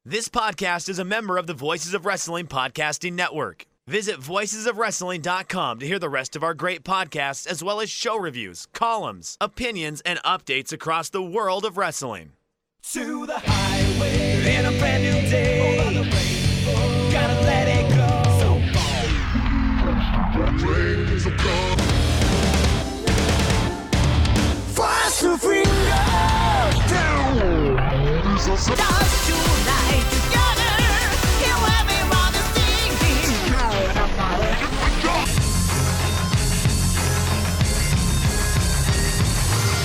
This podcast is a member of the Voices of Wrestling Podcasting Network. Visit voicesofwrestling.com to hear the rest of our great podcasts, as well as show reviews, columns, opinions, and updates across the world of wrestling. To the highway in a brand new day. Over the rainbow, gotta let it go. So fast to freedom. Dance tonight together. Hear everybody singing.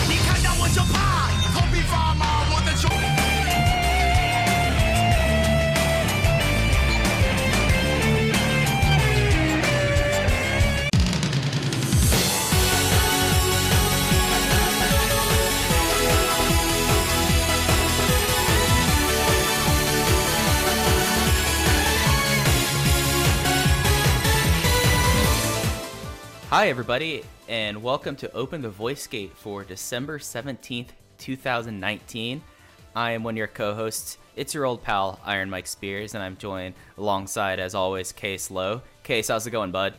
你看到我就怕，头皮发麻，我的手。Hi, everybody, and welcome to Open the Voice Gate for December 17th, 2019. I am one of your co-hosts. It's your old pal, Iron Mike Spears, and I'm joined alongside, as always, Case Lowe. Case, how's it going, bud?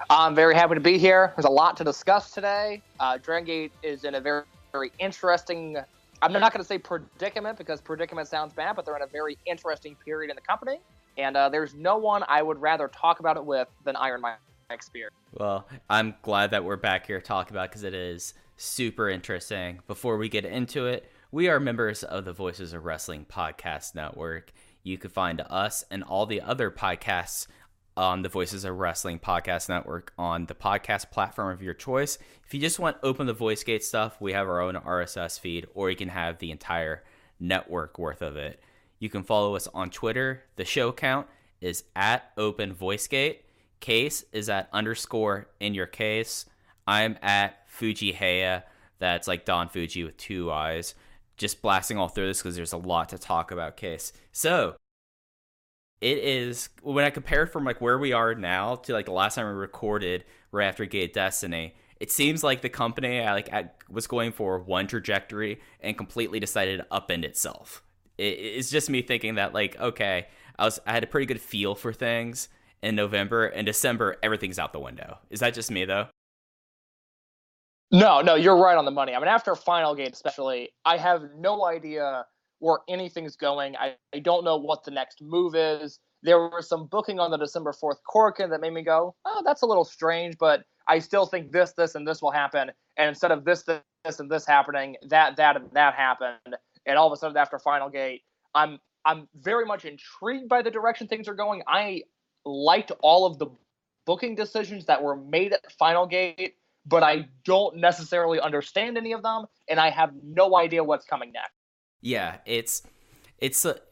I'm very happy to be here. There's a lot to discuss today. Dragon Gate is in a very, very interesting, I'm not going to say predicament because predicament sounds bad, but they're in a very interesting period in the company. And there's no one I would rather talk about it with than Iron Mike Spears. Well, I'm glad that we're back here talking about it because it is super interesting. Before we get into it, we are members of the Voices of Wrestling Podcast Network. You can find us and all the other podcasts on the Voices of Wrestling Podcast Network on the podcast platform of your choice. If you just want Open the Voice Gate stuff, we have our own RSS feed, or you can have the entire network worth of it. You can follow us on Twitter. The show count is at Open Voice Gate. Case is at _ in your case. I'm at Fuji Heya. That's like Don Fuji with 2 eyes. Just blasting all through this because there's a lot to talk about, Case. So it is, when I compare from like where we are now to like the last time we recorded right after Gate Destiny, it seems like the company was going for one trajectory and completely decided to upend itself. It's just me thinking that like, okay, I had a pretty good feel for things in November and December, everything's out the window. Is that just me though? No, you're right on the money. I mean, after Final Gate especially, I have no idea where anything's going. I don't know what the next move is. There was some booking on the December 4th Korakuen that made me go, oh, that's a little strange, but I still think this, and this will happen. And instead of this, and this happening, that happened. And all of a sudden after Final Gate, I'm very much intrigued by the direction things are going. I liked all of the booking decisions that were made at Final Gate, but I don't necessarily understand any of them, and I have no idea what's coming next. Yeah,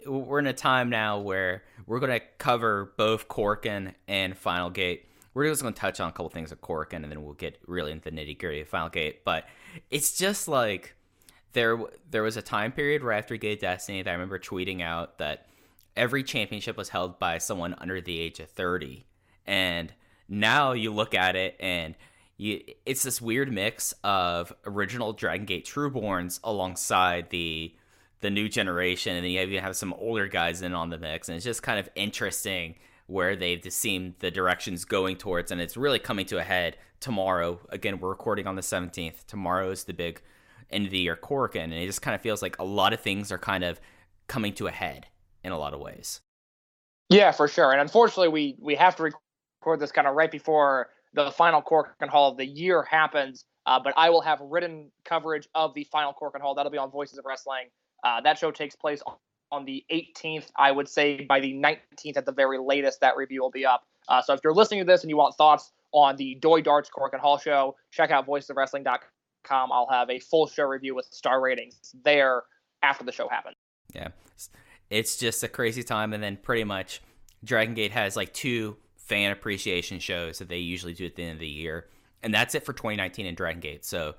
we're in a time now where we're going to cover both Korakuen and Final Gate. We're just going to touch on a couple things at Korakuen, and then we'll get really into the nitty-gritty of Final Gate. But it's just like there was a time period right after Gate Destiny that I remember tweeting out that every championship was held by someone under the age of 30. And now you look at it and it's this weird mix of original Dragon Gate Trueborns alongside the new generation. And then you even have some older guys in on the mix. And it's just kind of interesting where they've just seen the directions going towards. And it's really coming to a head tomorrow. Again, we're recording on the 17th. Tomorrow is the big end of the year Korakuen. And it just kind of feels like a lot of things are kind of coming to a head in a lot of ways. Yeah, for sure. And unfortunately, we have to record this kind of right before the final Korakuen Hall of the year happens. But I will have written coverage of the final Korakuen Hall. That'll be on Voices of Wrestling. That show takes place on the 18th. I would say by the 19th at the very latest, that review will be up. So if you're listening to this and you want thoughts on the Doi Darts Korakuen Hall show, check out voicesofwrestling.com. I'll have a full show review with star ratings there after the show happens. Yeah. It's just a crazy time, and then pretty much Dragon Gate has like 2 fan appreciation shows that they usually do at the end of the year, and that's it for 2019 in Dragon Gate. So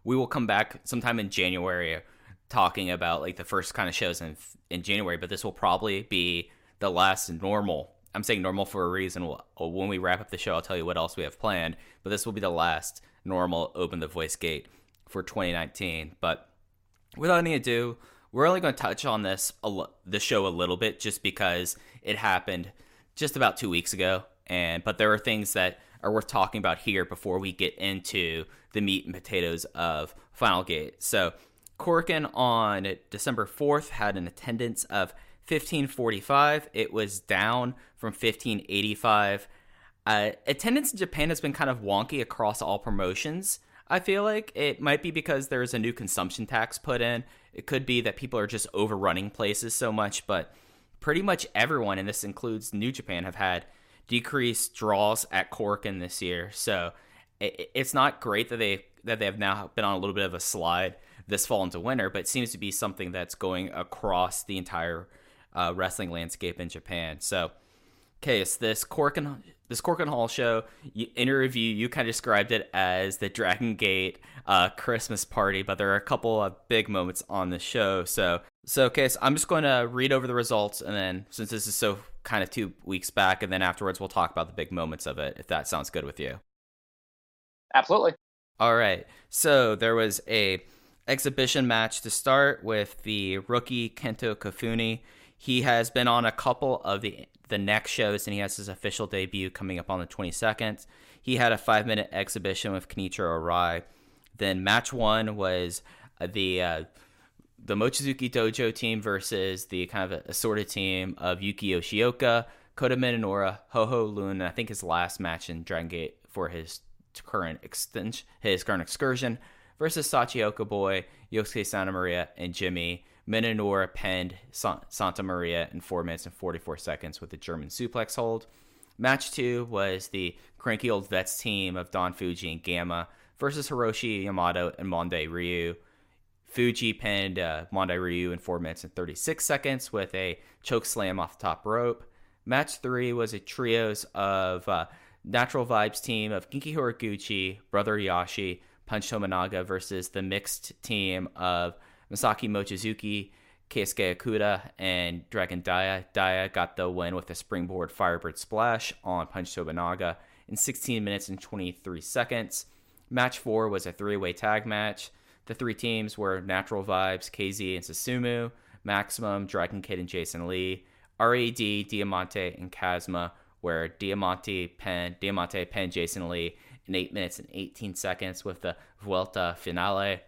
we will come back sometime in January talking about like the first kind of shows in January, but this will probably be the last normal. I'm saying normal for a reason. When we wrap up the show, I'll tell you what else we have planned, but this will be the last normal Open the Voice Gate for 2019. But without any ado, we're only going to touch on the show a little bit just because it happened just about 2 weeks ago. But there are things that are worth talking about here before we get into the meat and potatoes of Final Gate. So Korakuen on December 4th had an attendance of 1545. It was down from 1585. Attendance in Japan has been kind of wonky across all promotions. I feel like it might be because there's a new consumption tax put in. It could be that people are just overrunning places so much, but pretty much everyone, and this includes New Japan, have had decreased draws at Korakuen this year. So it's not great that they have now been on a little bit of a slide this fall into winter, but it seems to be something that's going across the entire wrestling landscape in Japan. So, Case, this Korakuen Hall show, in your review, you kind of described it as the Dragon Gate Christmas party, but there are a couple of big moments on the show. So Case, I'm just going to read over the results, and then since this is so kind of 2 weeks back, and then afterwards we'll talk about the big moments of it, if that sounds good with you. Absolutely. All right. So there was a exhibition match to start with the rookie Kento Kafuni. He has been on a couple of the next shows, and he has his official debut coming up on the 22nd. He had a 5-minute exhibition with Kenichiro Arai. Then match 1 was the Mochizuki Dojo team versus the kind of assorted team of Yuki Yoshioka, Kota Minoura, Ho-Ho Lun, and I think his last match in Dragon Gate for his current excursion, versus Sachioka Boy, Yosuke Santa Maria, and Jimmy. Minoura penned Santa Maria in 4 minutes and 44 seconds with a German suplex hold. Match 2 was the cranky old vets team of Don Fuji and Gamma versus Hiroshi Yamato and Mondai Ryu. Fuji pinned Mondai Ryu in 4 minutes and 36 seconds with a choke slam off the top rope. Match 3 was a trios of Natural Vibes team of Genki Horiguchi, Brother Yashi, Punch Tominaga versus the mixed team of Masaki Mochizuki, Keisuke Okuda, and Dragon Dia. Dia got the win with a springboard Firebird Splash on Punch Tominaga in 16 minutes and 23 seconds. Match 4 was a 3-way tag match. The 3 teams were Natural Vibes, KZ, and Susumu, Maximum, Dragon Kid, and Jason Lee, RAD, Diamante, and Kazma, where Diamante penned Jason Lee in 8 minutes and 18 seconds with the Vuelta Finale.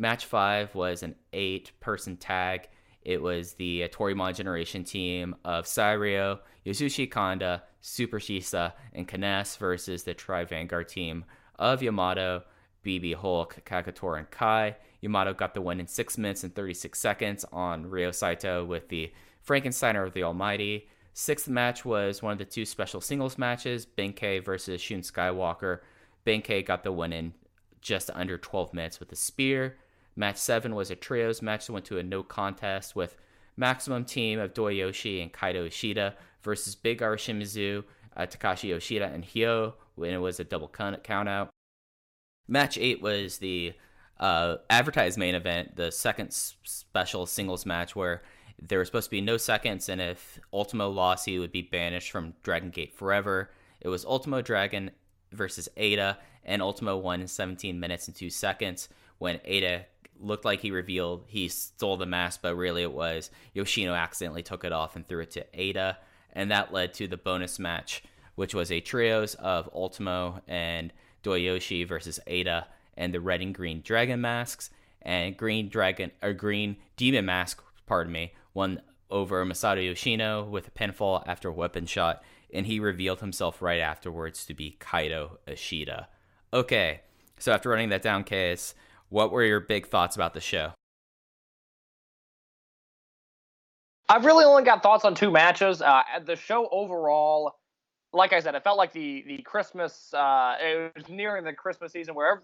Match 5 was an 8-person tag. It was the Torimon Generation team of Sairio, Yasushi Kanda, Super Shisa, and Kness versus the Tri-Vanguard team of Yamato, BB Hulk, Kakatora, and Kai. Yamato got the win in 6 minutes and 36 seconds on Ryo Saito with the Frankensteiner of the Almighty. 6th match was one of the 2 special singles matches, Benkei versus Shun Skywalker. Benkei got the win in just under 12 minutes with a spear. Match 7 was a trios match that went to a no contest with Maximum team of Doyoshi and Kaito Ishida versus Big R Shimizu, Takashi Yoshida, and Hyo, when it was a double count out. Match 8 was the advertised main event, the second special singles match where there was supposed to be no seconds, and if Ultimo lost, he would be banished from Dragon Gate forever. It was Ultimo Dragon versus Ada, and Ultimo won in 17 minutes and 2 seconds when Ada looked like he stole the mask, but really it was Yoshino accidentally took it off and threw it to Ada, and that led to the bonus match, which was a trios of Ultimo and Doyoshi versus Ada and the red and green dragon masks, and green demon mask, won over Masato Yoshino with a pinfall after a weapon shot, and he revealed himself right afterwards to be Kaito Ishida. Okay, so after running that down, Case, what were your big thoughts about the show? I've really only got thoughts on 2 matches. The show overall, like I said, it felt like the Christmas, it was nearing the Christmas season where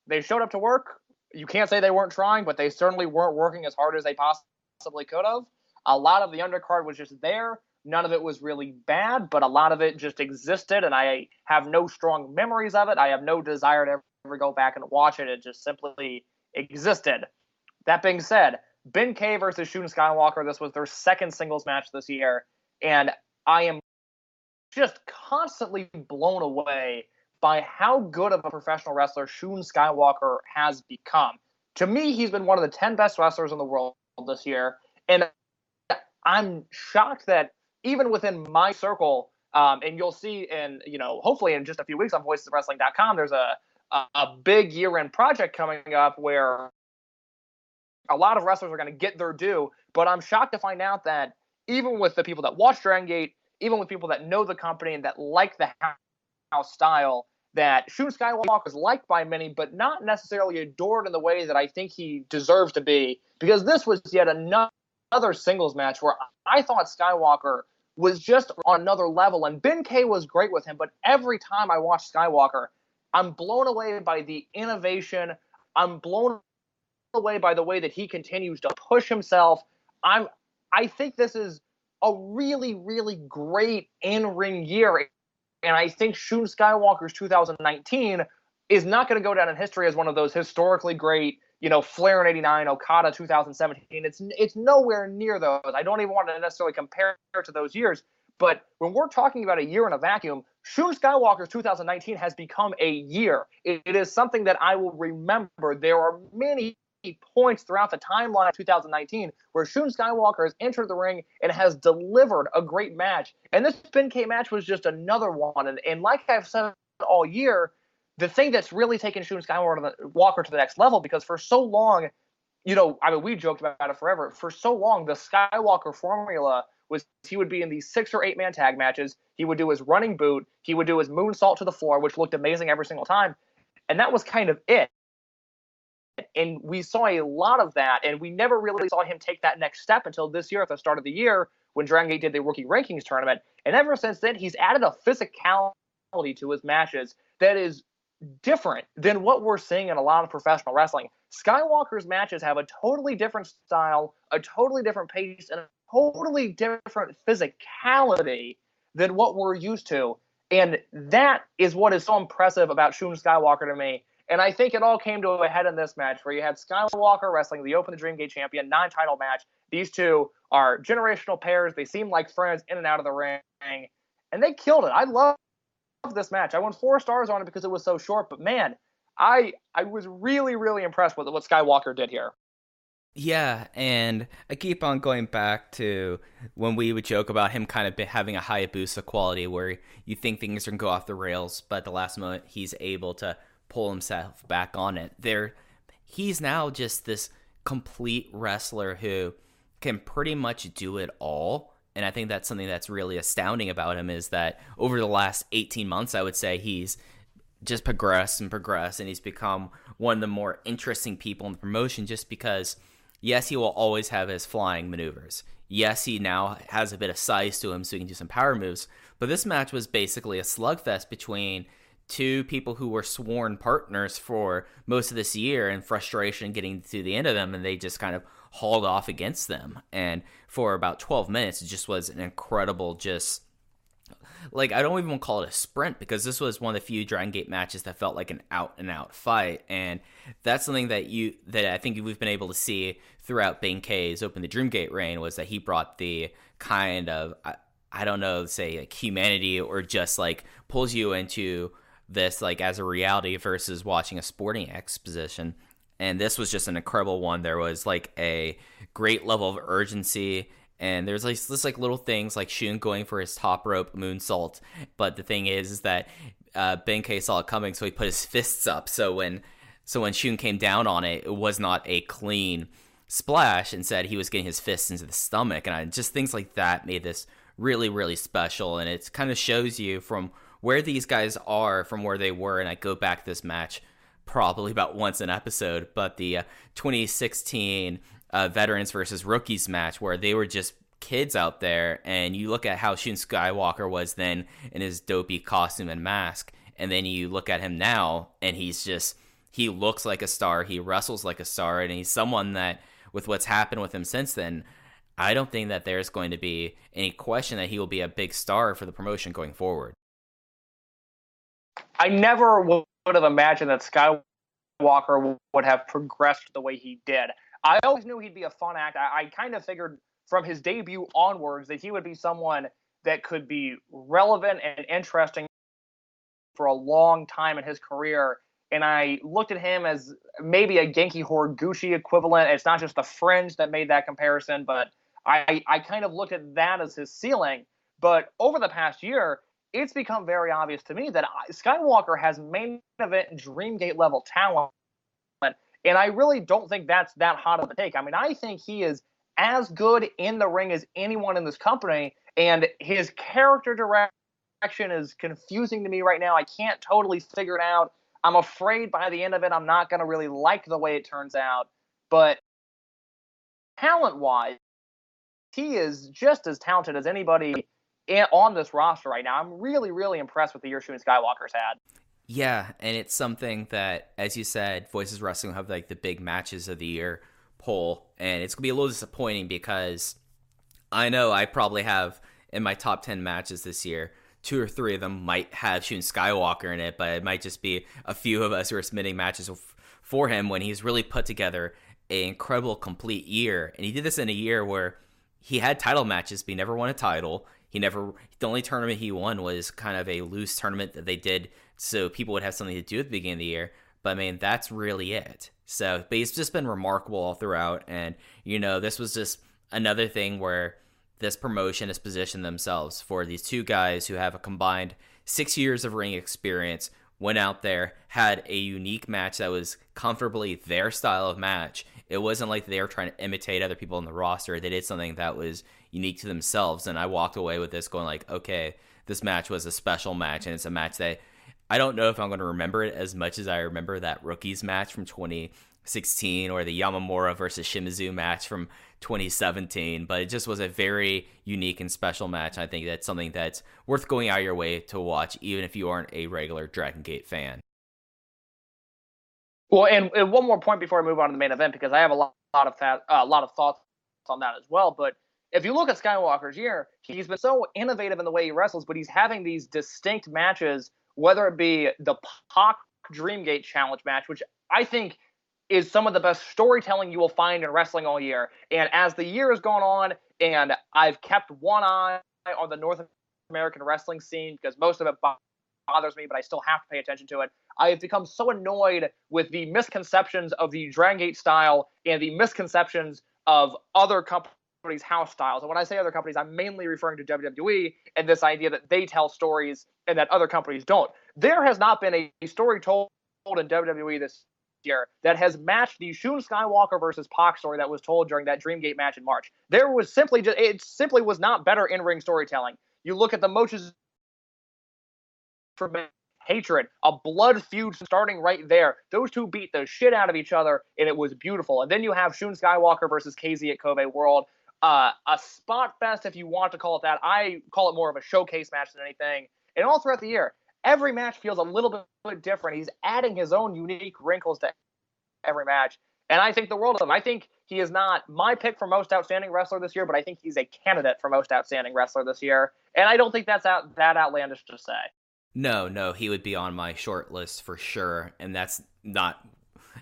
they showed up to work. You can't say they weren't trying, but they certainly weren't working as hard as they possibly could have. A lot of the undercard was just there. None of it was really bad, but a lot of it just existed, and I have no strong memories of it. I have no desire to ever go back and watch it. It just simply existed. That being said, Benkei versus Shun Skywalker, this was their second singles match this year, and I am just constantly blown away by how good of a professional wrestler Shun Skywalker has become. To me, he's been one of the 10 best wrestlers in the world this year. And I'm shocked that even within my circle, and you'll see in, hopefully in just a few weeks on voicesofwrestling.com, there's a big year-end project coming up where a lot of wrestlers are going to get their due. But I'm shocked to find out that even with the people that watch Dragon Gate, even with people that know the company and that like the house style, that Shun Skywalker is liked by many, but not necessarily adored in the way that I think he deserves to be, because this was yet another singles match where I thought Skywalker was just on another level, and Ben K was great with him, but every time I watch Skywalker, I'm blown away by the innovation. I'm blown away by the way that he continues to push himself. I think this is a really, really great in-ring year. And I think Shun Skywalker's 2019 is not going to go down in history as one of those historically great, Flair in 89, Okada 2017. It's nowhere near those. I don't even want to necessarily compare to those years. But when we're talking about a year in a vacuum, Shun Skywalker's 2019 has become a year. It is something that I will remember. There are many points throughout the timeline of 2019 where Shun Skywalker has entered the ring and has delivered a great match. And this Ben K match was just another one. And like I've said all year, the thing that's really taken Shun Skywalker to the next level, because for so long, we joked about it forever. For so long, the Skywalker formula was he would be in these 6 or 8 man tag matches. He would do his running boot. He would do his moonsault to the floor, which looked amazing every single time. And that was kind of it. And we saw a lot of that, and we never really saw him take that next step until this year at the start of the year when Dragon Gate did the Rookie Rankings tournament. And ever since then, he's added a physicality to his matches that is different than what we're seeing in a lot of professional wrestling. Skywalker's matches have a totally different style, a totally different pace, and a totally different physicality than what we're used to. And that is what is so impressive about Shun Skywalker to me. And I think it all came to a head in this match where you had Skywalker wrestling the Open the Dream Gate champion, 9-title match. These two are generational pairs. They seem like friends in and out of the ring. And they killed it. I love this match. I won 4 stars on it because it was so short. But, man, I was really, really impressed with what Skywalker did here. Yeah, and I keep on going back to when we would joke about him kind of having a Hayabusa quality where you think things are going to go off the rails, but at the last moment he's able to pull himself back on it. He's now just this complete wrestler who can pretty much do it all. And I think that's something that's really astounding about him is that over the last 18 months, I would say he's just progressed, and he's become one of the more interesting people in the promotion just because, yes, he will always have his flying maneuvers. Yes, he now has a bit of size to him so he can do some power moves. But this match was basically a slugfest between 2 people who were sworn partners for most of this year, and frustration getting to the end of them, and they just kind of hauled off against them. And for about 12 minutes, it just was an incredible, I don't even want to call it a sprint, because this was one of the few Dragon Gate matches that felt like an out-and-out fight. And that's something that I think we've been able to see throughout Ben K's Open the Dream Gate reign, was that he brought the kind of, I don't know, say like humanity, or just like pulls you into this like as a reality versus watching a sporting exposition. And this was just an incredible one. There was like a great level of urgency, and there's like this like little things like Shun going for his top rope moonsault. But the thing is that Ben K saw it coming, so he put his fists up. So when Shun came down on it, it was not a clean splash. Instead, he was getting his fists into the stomach, and just things like that made this really, really special. And it kind of shows you from where these guys are from where they were. And I go back to this match probably about once an episode, but the 2016 veterans versus rookies match where they were just kids out there, and you look at how Shun Skywalker was then in his dopey costume and mask, and then you look at him now and he looks like a star, he wrestles like a star, and he's someone that, with what's happened with him since then, I don't think that there's going to be any question that he will be a big star for the promotion going forward. I never would have imagined that Skywalker would have progressed the way he did. I always knew he'd be a fun act. I kind of figured from his debut onwards that he would be someone that could be relevant and interesting for a long time in his career. and I looked at him as maybe a Genki Horiguchi equivalent. It's not just the fringe that made that comparison, but I kind of looked at that as his ceiling. But over the past year, it's become very obvious to me that Skywalker has main event Dreamgate level talent, and I really don't think that's that hot of a take. I mean, I think he is as good in the ring as anyone in this company, and his character direction is confusing to me right now. I can't totally figure it out. I'm afraid by the end of it, I'm not going to really like the way it turns out. But talent-wise, he is just as talented as anybody on this roster right now. I'm really, really impressed with the year Shun Skywalker's had. Yeah, and it's something that, as you said, Voices Wrestling will have like the big matches of the year poll, and it's gonna be a little disappointing because I know I probably have in my top 10 matches this year, 2 or 3 of them might have Shun Skywalker in it, but it might just be a few of us who are submitting matches for him when he's really put together an incredible complete year. And he did this in a year where he had title matches, but he never won a title. The only tournament he won was kind of a loose tournament that they did so people would have something to do at the beginning of the year. But I mean, that's really it. So, but he's just been remarkable all throughout. And, this was just another thing where this promotion has positioned themselves for these two guys who have a combined 6 years of ring experience, went out there, had a unique match that was comfortably their style of match. It wasn't like they were trying to imitate other people on the roster. They did something that was unique to themselves. And I walked away with this going like, okay, this match was a special match. And it's a match that I don't know if I'm going to remember it as much as I remember that Rookies match from 2016 or the Yamamura versus Shimizu match from 2017. But it just was a very unique and special match. I think that's something that's worth going out of your way to watch, even if you aren't a regular Dragon Gate fan. Well, and one more point before I move on to the main event, because I have a lot of thoughts on that as well. But if you look at Skywalker's year, he's been so innovative in the way he wrestles, but he's having these distinct matches, whether it be the Pac Dreamgate Challenge match, which I think is some of the best storytelling you will find in wrestling all year. And as the year has gone on, and I've kept one eye on the North American wrestling scene, because most of it bothers me, but I still have to pay attention to it. I have become so annoyed with the misconceptions of the Dragon Gate style and the misconceptions of other companies' house styles. And when I say other companies, I'm mainly referring to WWE and this idea that they tell stories and that other companies don't. There has not been a story told in WWE this year that has matched the Shun Skywalker versus Pac story that was told during that Dreamgate match in March. It simply was not better in-ring storytelling. You look at the Mochis for hatred, a blood feud starting right there. Those two beat the shit out of each other, and it was beautiful. And then you have Shun Skywalker versus KZ at Kobe World. A spot fest, if you want to call it that. I call it more of a showcase match than anything. And all throughout the year, every match feels a little bit different. He's adding his own unique wrinkles to every match. And I think the world of him. I think he is not my pick for most outstanding wrestler this year, but I think he's a candidate for most outstanding wrestler this year. And I don't think that's that outlandish to say. No, he would be on my short list for sure, and that's not,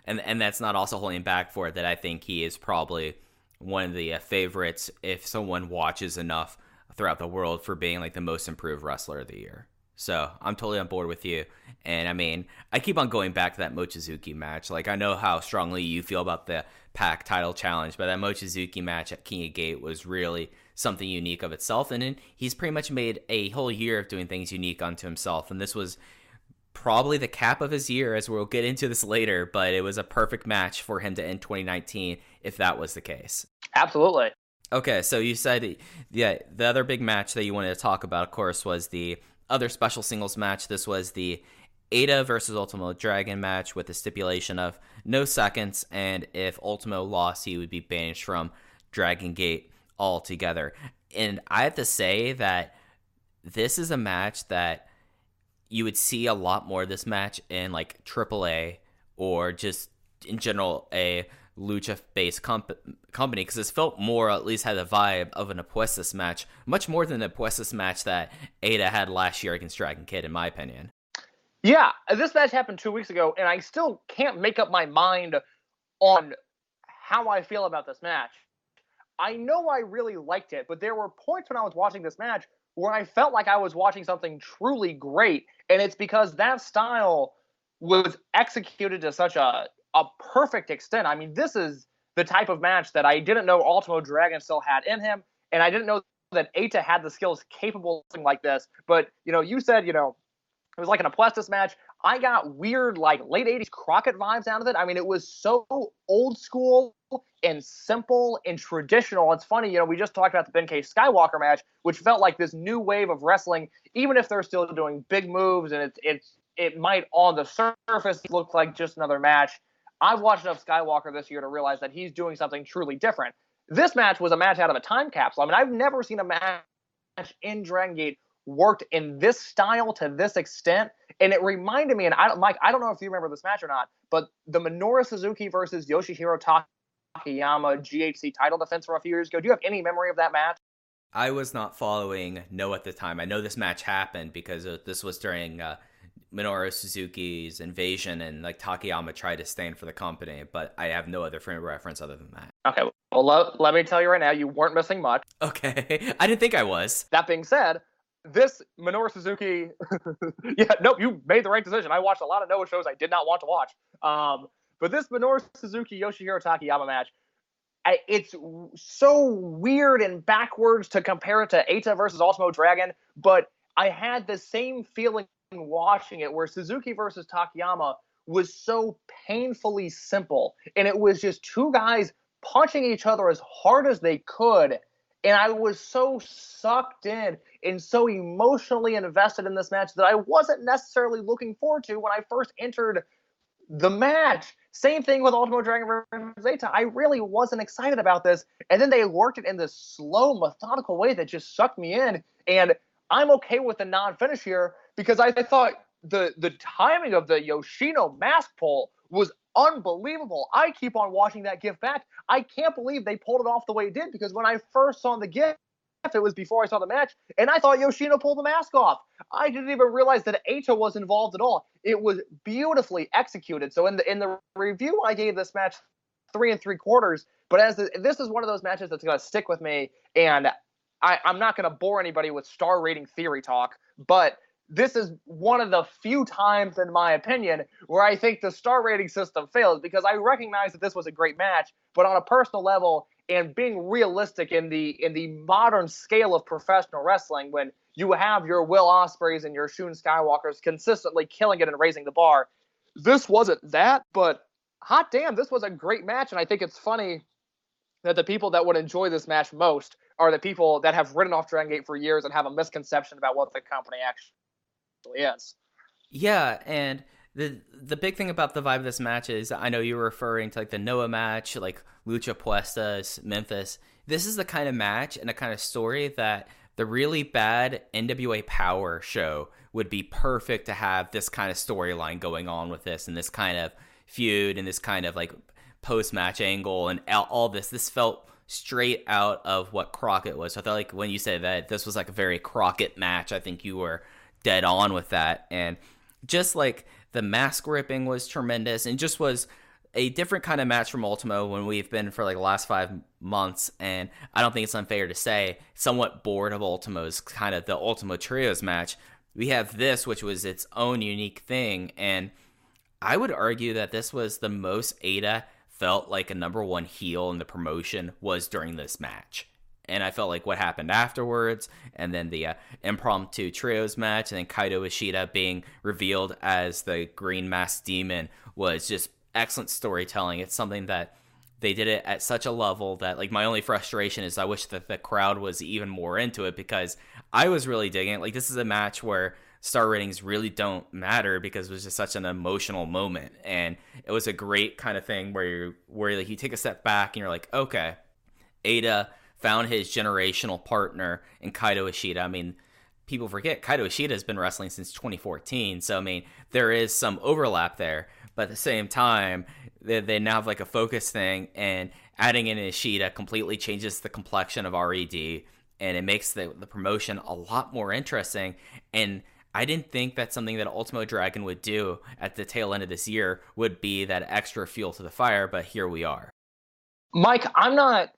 and that's not also holding back for it that I think he is probably one of the favorites if someone watches enough throughout the world for being like the most improved wrestler of the year. So I'm totally on board with you, and I mean, I keep on going back to that Mochizuki match. Like, I know how strongly you feel about the Pac title challenge, but that Mochizuki match at King of Gate was really something unique of itself, and then he's pretty much made a whole year of doing things unique unto himself, and this was probably the cap of his year, as we'll get into this later, but it was a perfect match for him to end 2019 if that was the case. Absolutely. Okay, so you said, yeah, the other big match that you wanted to talk about, of course, was the other special singles match. This was the Eita versus Ultimo Dragon match with the stipulation of no seconds, and if Ultimo lost, he would be banished from Dragon Gate altogether. And I have to say that this is a match that you would see a lot more of this match in like AAA or just in general a lucha-based company, because this felt more, at least had a vibe of an Apuestas match, much more than the Apuestas match that Eita had last year against Dragon Kid, in my opinion. Yeah, this match happened 2 weeks ago, and I still can't make up my mind on how I feel about this match. I know I really liked it, but there were points when I was watching this match where I felt like I was watching something truly great, and it's because that style was executed to such a perfect extent. I mean, this is the type of match that I didn't know Ultimo Dragon still had in him, and I didn't know that Eita had the skills capable of something like this. But, you said, it was like an Apuestas match. I got weird, like, late 80s Crockett vibes out of it. I mean, it was so old school and simple and traditional. It's funny, we just talked about the Ben K. Skywalker match, which felt like this new wave of wrestling, even if they're still doing big moves, and it might, on the surface, look like just another match. I've watched enough Skywalker this year to realize that he's doing something truly different. This match was a match out of a time capsule. I mean, I've never seen a match in Dragon Gate worked in this style to this extent. And it reminded me, and Mike, I don't know if you remember this match or not, but the Minoru Suzuki versus Yoshihiro Takayama GHC title defense from a few years ago. Do you have any memory of that match? I was not following No at the time. I know this match happened because this was during Minoru Suzuki's invasion, and like Takayama tried to stand for the company, but I have no other frame of reference other than that. Okay, well, let me tell you right now, you weren't missing much. Okay, I didn't think I was. That being said, this Minoru Suzuki, you made the right decision. I watched a lot of Noah shows I did not want to watch. But this Minoru Suzuki Yoshihiro Takayama match, it's so weird and backwards to compare it to Eita versus Ultimo Dragon, but I had the same feeling watching it where Suzuki versus Takayama was so painfully simple, and it was just two guys punching each other as hard as they could. And I was so sucked in and so emotionally invested in this match that I wasn't necessarily looking forward to when I first entered the match. Same thing with Ultimo Dragon versus Eita. I really wasn't excited about this. And then they worked it in this slow, methodical way that just sucked me in. And I'm okay with the non-finish here because I thought the timing of the Yoshino mask pull was unbelievable. I keep on watching that GIF back. I can't believe they pulled it off the way it did, because when I first saw the GIF, it was before I saw the match, and I thought Yoshino pulled the mask off. I didn't even realize that Eita was involved at all. It was beautifully executed. So in the review, I gave this match 3 3/4. But this is one of those matches that's going to stick with me, and I'm not going to bore anybody with star rating theory talk, but this is one of the few times, in my opinion, where I think the star rating system fails, because I recognize that this was a great match, but on a personal level and being realistic in the modern scale of professional wrestling, when you have your Will Ospreys and your Shun Skywalkers consistently killing it and raising the bar, this wasn't that, but hot damn, this was a great match. And I think it's funny that the people that would enjoy this match most are the people that have written off Dragon Gate for years and have a misconception about what the company actually is. Yeah, and the big thing about the vibe of this match is, I know you were referring to like the Noah match, like Lucha Puestas, Memphis. This is the kind of match and the kind of story that the really bad NWA Power show would be perfect to have this kind of storyline going on with this, and this kind of feud and this kind of like post-match angle and all this. This felt straight out of what Crockett was. So I thought, like, when you said that this was like a very Crockett match, I think you were dead on with that. And just like the mask ripping was tremendous, and just was a different kind of match from Ultimo when we've been for like the last 5 months. And I don't think it's unfair to say somewhat bored of Ultimo's kind of the Ultimo Trios match. We have this, which was its own unique thing, and I would argue that this was the most Eita felt like a number one heel in the promotion was during this match. And I felt like what happened afterwards, and then the impromptu trios match, and then Kaito Ishida being revealed as the Green Masked Demon, was just excellent storytelling. It's something that they did it at such a level that, like, my only frustration is I wish that the crowd was even more into it, because I was really digging it. Like, this is a match where star ratings really don't matter, because it was just such an emotional moment, and it was a great kind of thing where like, you take a step back and you're like, okay, Eita found his generational partner in Kaito Ishida. I mean, people forget Kaito Ishida has been wrestling since 2014, so I mean, there is some overlap there, but at the same time, they now have like a focus thing, and adding in Ishida completely changes the complexion of RED, and it makes the promotion a lot more interesting. And I didn't think that something that Ultimo Dragon would do at the tail end of this year would be that extra fuel to the fire, but here we are. Mike, I'm not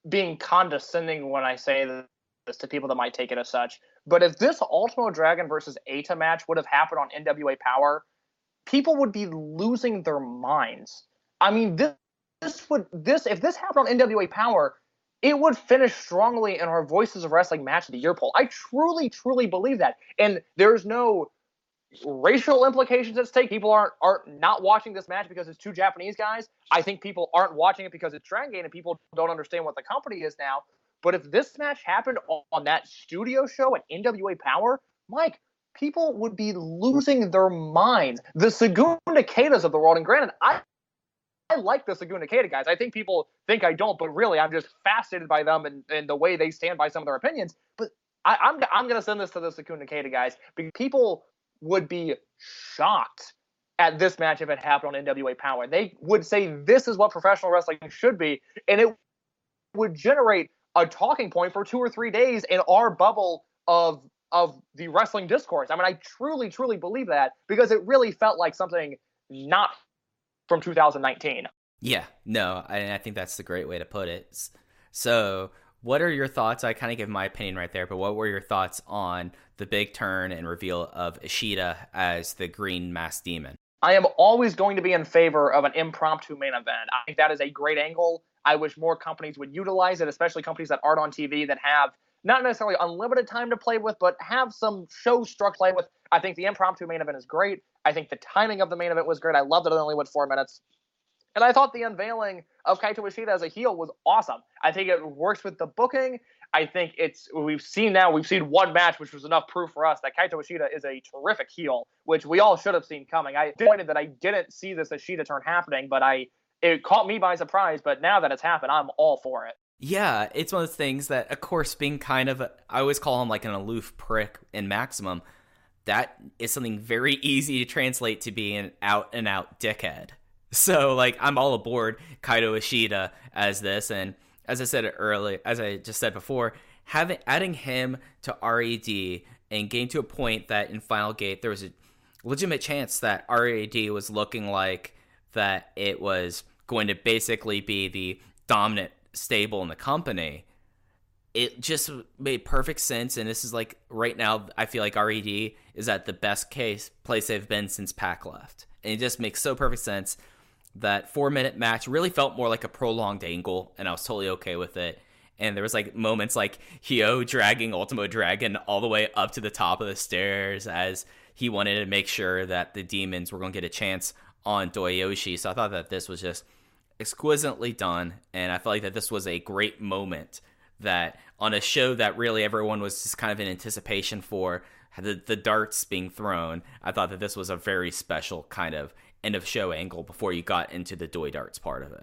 being condescending when I say this to people that might take it as such, but if this Ultimo Dragon versus Eita match would have happened on NWA Power, people would be losing their minds. I mean, if this happened on NWA Power, it would finish strongly in our Voices of Wrestling Match of the Year poll. I truly, truly believe that. And there's no racial implications at stake. People aren't not watching this match because it's two Japanese guys. I think people aren't watching it because it's Dragon Gate and people don't understand what the company is now. But if this match happened on that studio show at NWA Power, Mike, people would be losing their minds. The Sagun Nakedas of the world, and granted, I like the Sagun Nakeda guys. I think people think I don't, but really, I'm just fascinated by them and the way they stand by some of their opinions. But I'm going to send this to the Sagun Nakeda guys because people would be shocked at this match if it happened on NWA Power. They would say this is what professional wrestling should be, and it would generate a talking point for 2 or 3 days in our bubble of the wrestling discourse. I mean, I truly, truly believe that because it really felt like something not from 2019. Yeah, no, I think that's the great way to put it. So what are your thoughts? I kind of give my opinion right there, but what were your thoughts on the big turn and reveal of Ishida as the Green Masked Demon? I am always going to be in favor of an impromptu main event. I think that is a great angle. I wish more companies would utilize it, especially companies that aren't on TV that have not necessarily unlimited time to play with, but have some show struck play with. I think the impromptu main event is great. I think the timing of the main event was great. I loved that it only went 4 minutes. And I thought the unveiling of Kaito Ishida as a heel was awesome. I think it works with the booking. I think we've seen one match, which was enough proof for us that Kaito Ishida is a terrific heel, which we all should have seen coming. I disappointed that I didn't see this Ishida turn happening, but it caught me by surprise. But now that it's happened, I'm all for it. Yeah, it's one of those things that, of course, being kind of, I always call him like an aloof prick in Maximum, that is something very easy to translate to be an out-and-out dickhead. So, like, I'm all aboard Kaito Ishida as this, and as I said earlier, as I just said before, adding him to RED and getting to a point that in Final Gate there was a legitimate chance that RED was looking like that it was going to basically be the dominant stable in the company. It just made perfect sense, and this is like right now I feel like RED is at the best place they've been since Pac left, and it just makes so perfect sense. That 4-minute match really felt more like a prolonged angle, and I was totally okay with it. And there was like moments like Hyo dragging Ultimo Dragon all the way up to the top of the stairs as he wanted to make sure that the demons were going to get a chance on Doyoshi. So I thought that this was just exquisitely done, and I felt like that this was a great moment that on a show that really everyone was just kind of in anticipation for the darts being thrown. I thought that this was a very special kind of end of show angle before you got into the Doi Darts part of it.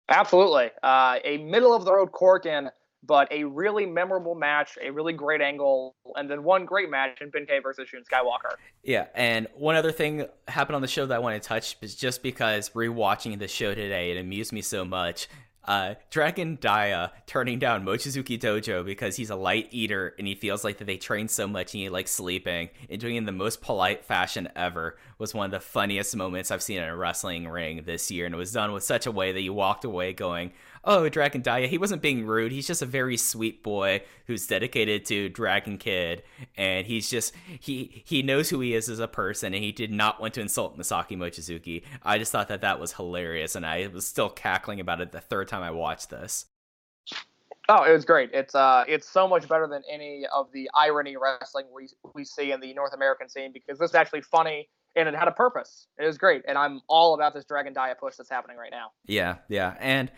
Absolutely. A middle of the road Corkin, but a really memorable match, a really great angle, and then one great match in Benkei versus Shun Skywalker. Yeah, and one other thing happened on the show that I want to touch is just because rewatching the show today, it amused me so much. Dragon Dia turning down Mochizuki Dojo because he's a light eater and he feels like that they train so much and he likes sleeping, and doing it in the most polite fashion ever was one of the funniest moments I've seen in a wrestling ring this year, and it was done with such a way that you walked away going, oh, Dragon Dia, he wasn't being rude, he's just a very sweet boy who's dedicated to Dragon Kid, and he's just he knows who he is as a person, and he did not want to insult Masaki Mochizuki. I just thought that was hilarious, and I was still cackling about it the third time I watched this. Oh, it was great. It's so much better than any of the irony wrestling we see in the North American scene, because this is actually funny and it had a purpose. It was great, and I'm all about this Dragon Dia push that's happening right now. Yeah, and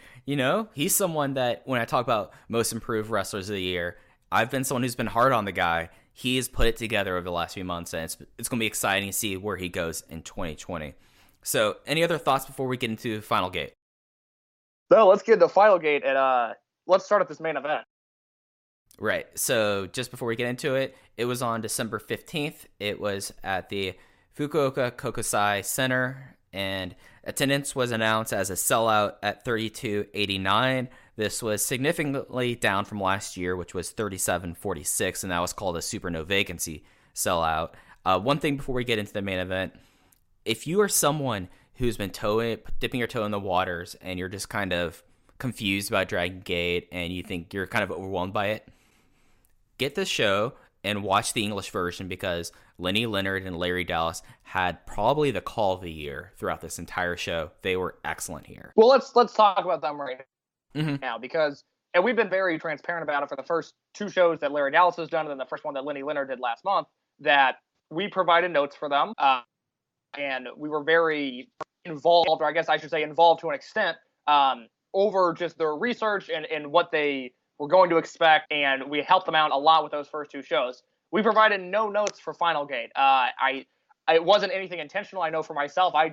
he's someone that when I talk about most improved wrestlers of the year, I've been someone who's been hard on the guy. He's put it together over the last few months, and it's going to be exciting to see where he goes in 2020. So, any other thoughts before we get into Final Gate? So let's get into Final Gate, and let's start at this main event. Right. So just before we get into it, it was on December 15th. It was at the Fukuoka Kokusai Center, and attendance was announced as a sellout at 3289. This was significantly down from last year, which was 3746, and that was called a super no vacancy sellout. One thing before we get into the main event, if you are someone who's been dipping your toe in the waters and you're just kind of confused about Dragon Gate and you think you're kind of overwhelmed by it, get this show. and watch the English version because Lenny Leonard and Larry Dallas had probably the call of the year throughout this entire show. They were excellent here. Well, let's talk about them right now because, and we've been very transparent about it for the first 2 shows that Larry Dallas has done and then the first one that Lenny Leonard did last month, that we provided notes for them and we were very involved, or I guess I should say involved to an extent, over just their research and what they were going to expect, and we helped them out a lot with those first 2 shows. We provided no notes for Final Gate. It wasn't anything intentional. I know for myself, I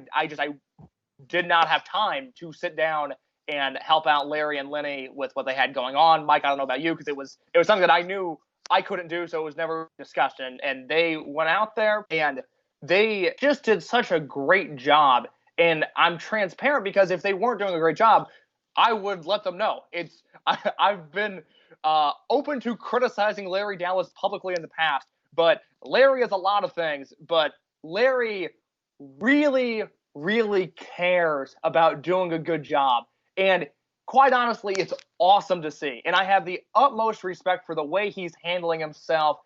did not have time to sit down and help out Larry and Lenny with what they had going on. Mike, I don't know about you, because it was something that I knew I couldn't do, so it was never discussed. And they went out there and they just did such a great job. And I'm transparent because if they weren't doing a great job, I would let them know. I've been open to criticizing Larry Dallas publicly in the past, but Larry is a lot of things. But Larry really, really cares about doing a good job. And quite honestly, it's awesome to see. And I have the utmost respect for the way he's handling himself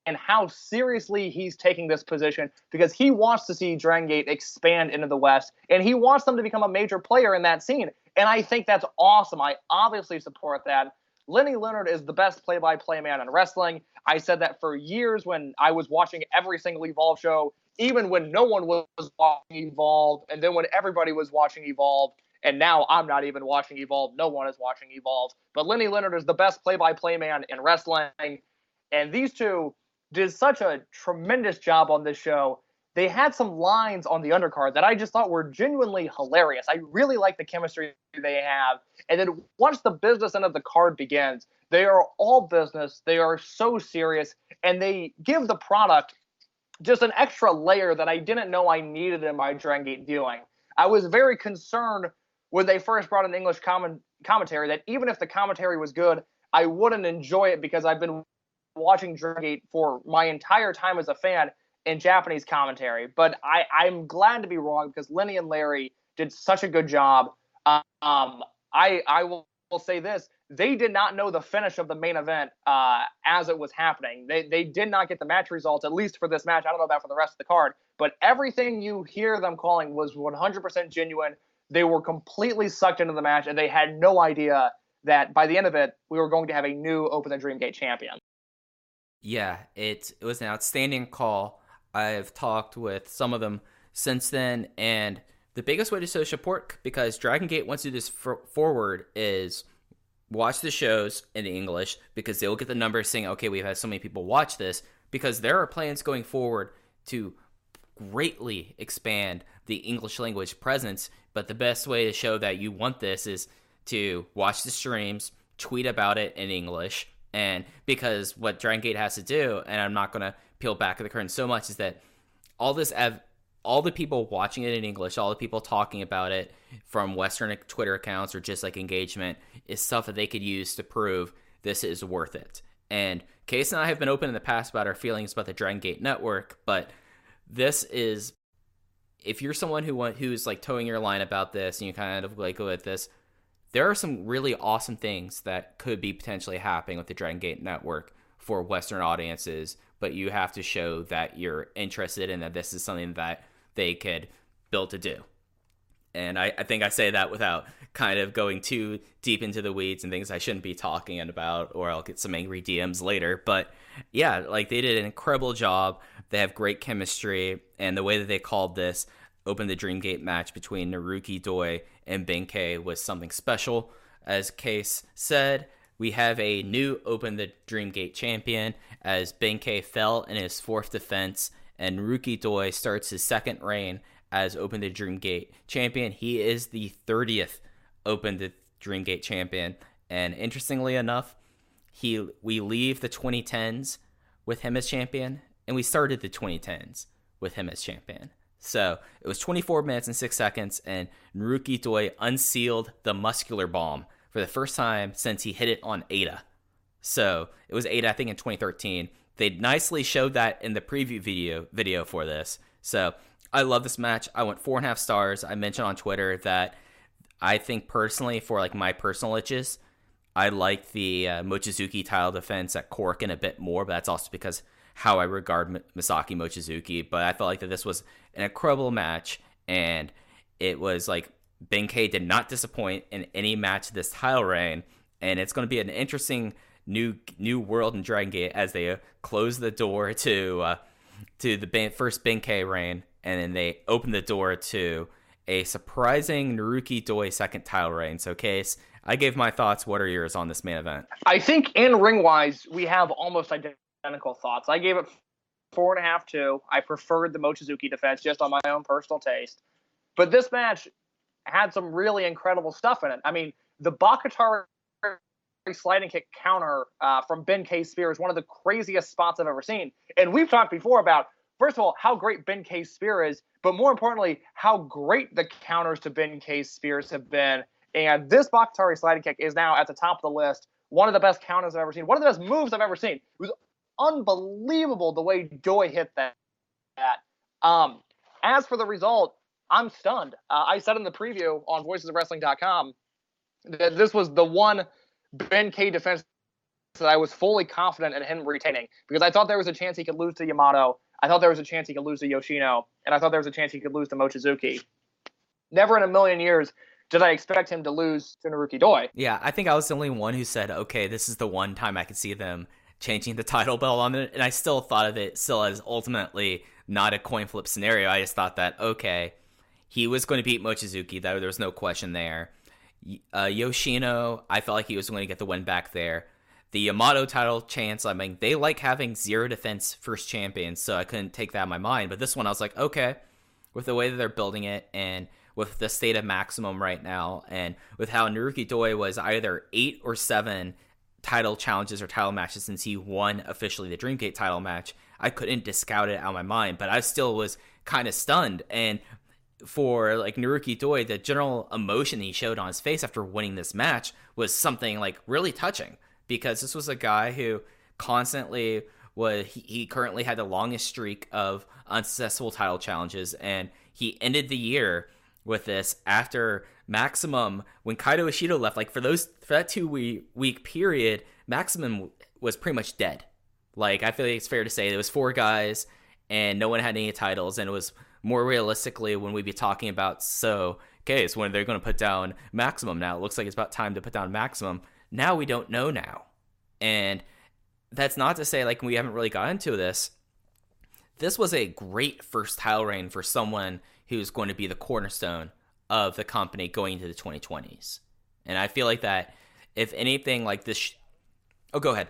and how seriously he's taking this position, because he wants to see Dragon Gate expand into the West, and he wants them to become a major player in that scene. And I think that's awesome. I obviously support that. Lenny Leonard is the best play-by-play man in wrestling. I said that for years when I was watching every single Evolve show, even when no one was watching Evolve, and then when everybody was watching Evolve, and now I'm not even watching Evolve. No one is watching Evolve. But Lenny Leonard is the best play-by-play man in wrestling. And these two did such a tremendous job on this show. They had some lines on the undercard that I just thought were genuinely hilarious. I really like the chemistry they have. And then once the business end of the card begins, they are all business. They are so serious. And they give the product just an extra layer that I didn't know I needed in my Dragon Gate viewing. I was very concerned when they first brought in English commentary that even if the commentary was good, I wouldn't enjoy it because I've been watching Dragon Gate for my entire time as a fan in Japanese commentary. But I'm glad to be wrong because Lenny and Larry did such a good job. I will say this. They did not know the finish of the main event as it was happening. They did not get the match results, at least for this match. I don't know about for the rest of the card. But everything you hear them calling was 100% genuine. They were completely sucked into the match, and they had no idea that by the end of it, we were going to have a new Open the Dream Gate champion. Yeah, it was an outstanding call. I've talked with some of them since then, and the biggest way to show support, because Dragon Gate wants to do this forward, is watch the shows in English, because they'll get the numbers saying, okay, we've had so many people watch this, because there are plans going forward to greatly expand the English language presence. But the best way to show that you want this is to watch the streams, tweet about it in English. And because what Dragon Gate has to do, and I'm not going to peel back the curtain so much, is that all the people watching it in English, all the people talking about it from Western Twitter accounts or just like engagement, is stuff that they could use to prove this is worth it. And Case and I have been open in the past about our feelings about the Dragon Gate network, but this is, if you're someone who's like towing your line about this and you kind of like go at this, there are some really awesome things that could be potentially happening with the Dragon Gate network for Western audiences, but you have to show that you're interested in that this is something that they could build to do. And I think I say that without kind of going too deep into the weeds and things I shouldn't be talking about, or I'll get some angry DMs later. But yeah, like they did an incredible job. They have great chemistry, and the way that they called this Open the Dream Gate match between Naruki Doi and Ben-K was something special. As Case said, we have a new Open the Dream Gate champion, as Ben-K fell in his 4th defense, and Naruki Doi starts his 2nd reign as Open the Dream Gate champion. He is the 30th Open the Dream Gate champion, and interestingly enough, we leave the 2010s with him as champion, and we started the 2010s with him as champion. So it was 24 minutes and 6 seconds, and Naruki Doi unsealed the muscular bomb for the first time since he hit it on Ada. So it was Ada, I think, in 2013. They nicely showed that in the preview video for this. So I love this match. I went 4.5 stars. I mentioned on Twitter that I think personally, for like my personal itches, I like the Mochizuki title defense at Korakuen a bit more, but that's also because how I regard Masaki Mochizuki. But I felt like that this was an incredible match, and it was like Benkei did not disappoint in any match this title reign, and it's going to be an interesting new world in Dragon Gate as they close the door to the first Benkei reign, and then they open the door to a surprising Naruki Doi second title reign. So, Case, I gave my thoughts. What are yours on this main event? I think in ring-wise, we have almost identical thoughts. I gave it 4.5 too. I preferred the Mochizuki defense just on my own personal taste. But this match had some really incredible stuff in it. I mean, the Bakatari sliding kick counter from Benkei Spear is one of the craziest spots I've ever seen. And we've talked before about, first of all, how great Benkei Spear is, but more importantly, how great the counters to Benkei Spears have been. And this Bakatari sliding kick is now at the top of the list. One of the best counters I've ever seen. One of the best moves I've ever seen. It was unbelievable the way Doi hit that. As for the result, I'm stunned. I said in the preview on voicesofwrestling.com that this was the one Benkei defense that I was fully confident in him retaining, because I thought there was a chance he could lose to Yamato. I thought there was a chance he could lose to Yoshino, and I thought there was a chance he could lose to Mochizuki. Never in a million years did I expect him to lose to Naruki Doi. Yeah, I think I was the only one who said, okay, this is the one time I could see them changing the title belt on it, and I still thought of it still as ultimately not a coin flip scenario. I just thought that, okay, he was going to beat Mochizuki. There was no question there. Yoshino, I felt like he was going to get the win back there. The Yamato title chance, I mean, they like having zero defense first champions, so I couldn't take that in my mind. But this one, I was like, okay, with the way that they're building it, and with the state of Maximum right now, and with how Naruki Doi was either 8 or 7 title challenges or title matches since he won officially the Dreamgate title match, I couldn't discount it out of my mind. But I still was kind of stunned. And for like Naruki Doi, the general emotion he showed on his face after winning this match was something like really touching, because this was a guy who constantly he currently had the longest streak of unsuccessful title challenges, and he ended the year with this after Maximum, when Kaito Ishido left. Like for that 2-week period, Maximum was pretty much dead. Like, I feel like it's fair to say there was 4 guys and no one had any titles, and it was more realistically when we'd be talking about, so when they're going to put down Maximum now. It looks like it's about time to put down Maximum. Now we don't know now. And that's not to say like we haven't really got into this. This was a great first title reign for someone who's going to be the cornerstone of the company going into the 2020s. And I feel like that, if anything like this... Oh, go ahead.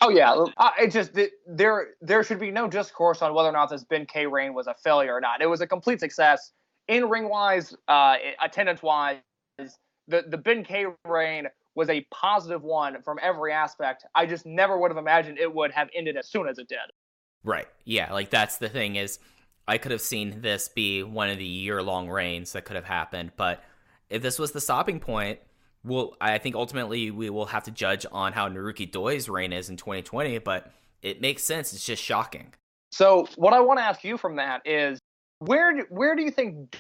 Oh, yeah. It just there should be no discourse on whether or not this Benkei reign was a failure or not. It was a complete success. In ring-wise, attendance-wise, the Benkei reign was a positive one from every aspect. I just never would have imagined it would have ended as soon as it did. Right. Yeah, like that's the thing is, I could have seen this be one of the year-long reigns that could have happened, but if this was the stopping point, I think ultimately we will have to judge on how Naruki Doi's reign is in 2020, but it makes sense. It's just shocking. So what I want to ask you from that is, where do you think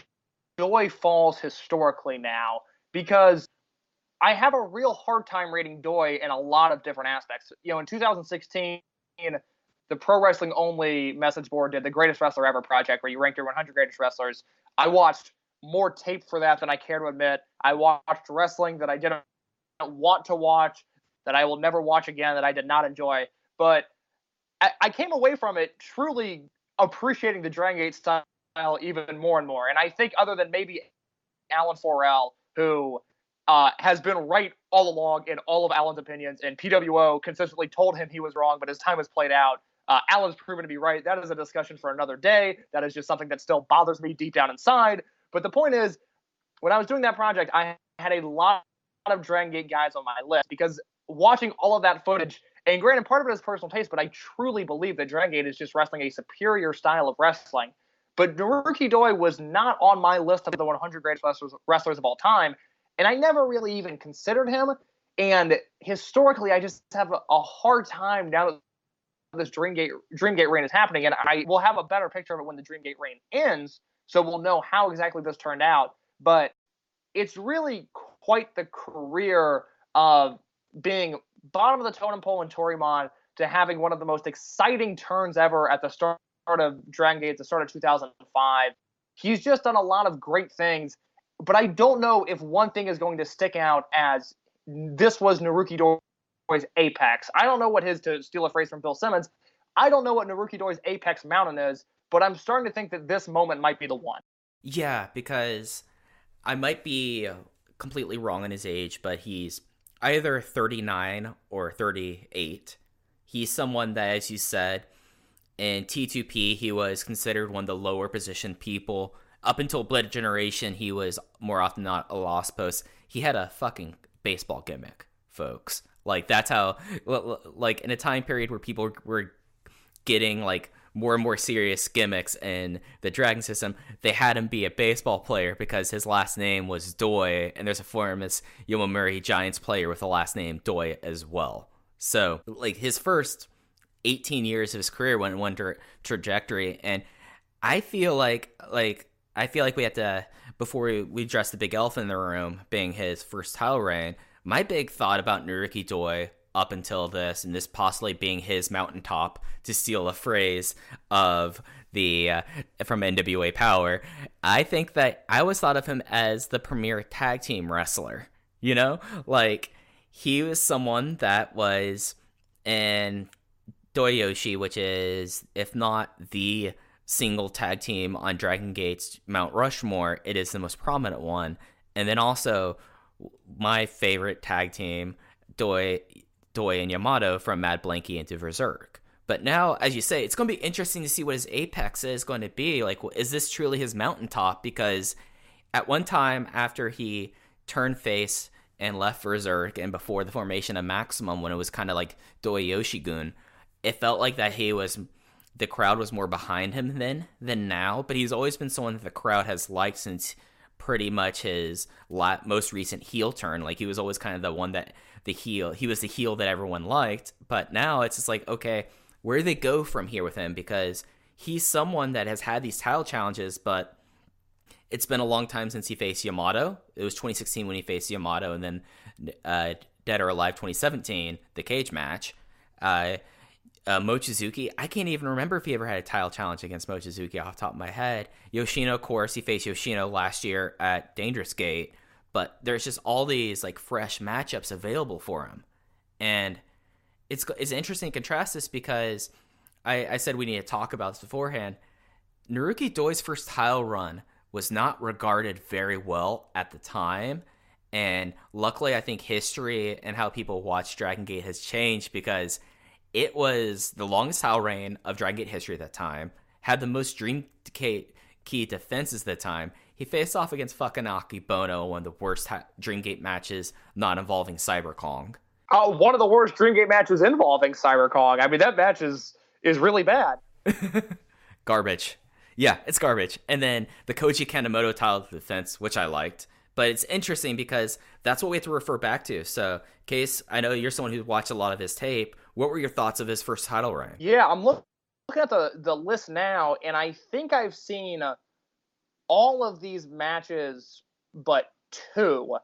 Doi falls historically now? Because I have a real hard time rating Doi in a lot of different aspects. You know, in 2016, the Pro Wrestling Only message board did the Greatest Wrestler Ever project, where you ranked your 100 greatest wrestlers. I watched more tape for that than I care to admit. I watched wrestling that I didn't want to watch, that I will never watch again, that I did not enjoy. But I came away from it truly appreciating the Dragon Gate style even more and more. And I think, other than maybe Alan Forel, who has been right all along in all of Alan's opinions, and PWO consistently told him he was wrong, but as time has played out, Alan's proven to be right. That is a discussion for another day. That is just something that still bothers me deep down inside. But the point is, when I was doing that project, I had a lot of Dragon Gate guys on my list, because watching all of that footage, and granted, part of it is personal taste, but I truly believe that Dragon Gate is just wrestling a superior style of wrestling. But Naruki Doi was not on my list of the 100 greatest wrestlers of all time, and I never really even considered him. And historically, I just have a hard time now that this Dreamgate reign is happening, and I will have a better picture of it when the Dreamgate reign ends, so we'll know how exactly this turned out. But it's really quite the career of being bottom of the totem pole in Toryumon to having one of the most exciting turns ever at the start of Dragon Gate, at the start of 2005. He's just done a lot of great things, but I don't know if one thing is going to stick out as this was Naruki Doi's apex. I don't know what his, to steal a phrase from Bill Simmons, I don't know what Naruki Doi's apex mountain is, but I'm starting to think that this moment might be the one. Yeah, because I might be completely wrong on his age, but he's either 39 or 38. He's someone that, as you said, in T2P, he was considered one of the lower positioned people. Up until Blood Generation, he was more often than not a lost post. He had a fucking baseball gimmick, folks. Like, that's how, like, in a time period where people were getting, like, more and more serious gimmicks in the Dragon system, they had him be a baseball player because his last name was Doi, and there's a famous Yomiuri Giants player with the last name Doi as well. So, like, his first 18 years of his career went in one trajectory, and I feel like we have to, before we address the big elephant in the room being his first title reign, my big thought about Naruki Doi up until this, and this possibly being his mountaintop, to steal a phrase of the from NWA Power, I think that I always thought of him as the premier tag team wrestler. You know, like, he was someone that was in Doyoshi, which is, if not the single tag team on Dragon Gate's Mount Rushmore, it is the most prominent one. And then also my favorite tag team, Doi and Yamato from Mad Blankey into Berserk. But now, as you say, it's going to be interesting to see what his apex is going to be. Like, is this truly his mountaintop? Because at one time, after he turned face and left Berserk, and before the formation of Maximum, when it was kind of like Doi Yoshigun, it felt like that the crowd was more behind him then than now. But he's always been someone that the crowd has liked since pretty much his most recent heel turn. Like, he was always kind of the one that he was the heel that everyone liked. But now it's just like, okay, where do they go from here with him? Because he's someone that has had these title challenges, but it's been a long time since he faced Yamato. It was 2016 when he faced Yamato, and then Dead or Alive 2017, the cage match. Mochizuki, I can't even remember if he ever had a title challenge against Mochizuki off the top of my head. Yoshino, of course, he faced Yoshino last year at Dangerous Gate, but there's just all these, like, fresh matchups available for him. And it's interesting to contrast this because I said we need to talk about this beforehand. Naruki Doi's first title run was not regarded very well at the time, and luckily I think history and how people watch Dragon Gate has changed, because it was the longest title reign of Dragon Gate history at that time, had the most Dream Key defenses at the time. He faced off against fucking Akebono, one of the worst Dream Gate matches not involving Cyber Kong. One of the worst Dream Gate matches involving Cyber Kong. I mean, that match is really bad. Garbage. Yeah, it's garbage. And then the Koji Kanemoto title defense, which I liked. But it's interesting because that's what we have to refer back to. So, Case, I know you're someone who's watched a lot of his tape. What were your thoughts of his first title reign? Yeah, I'm looking at the list now, and I think I've seen all of these matches but two.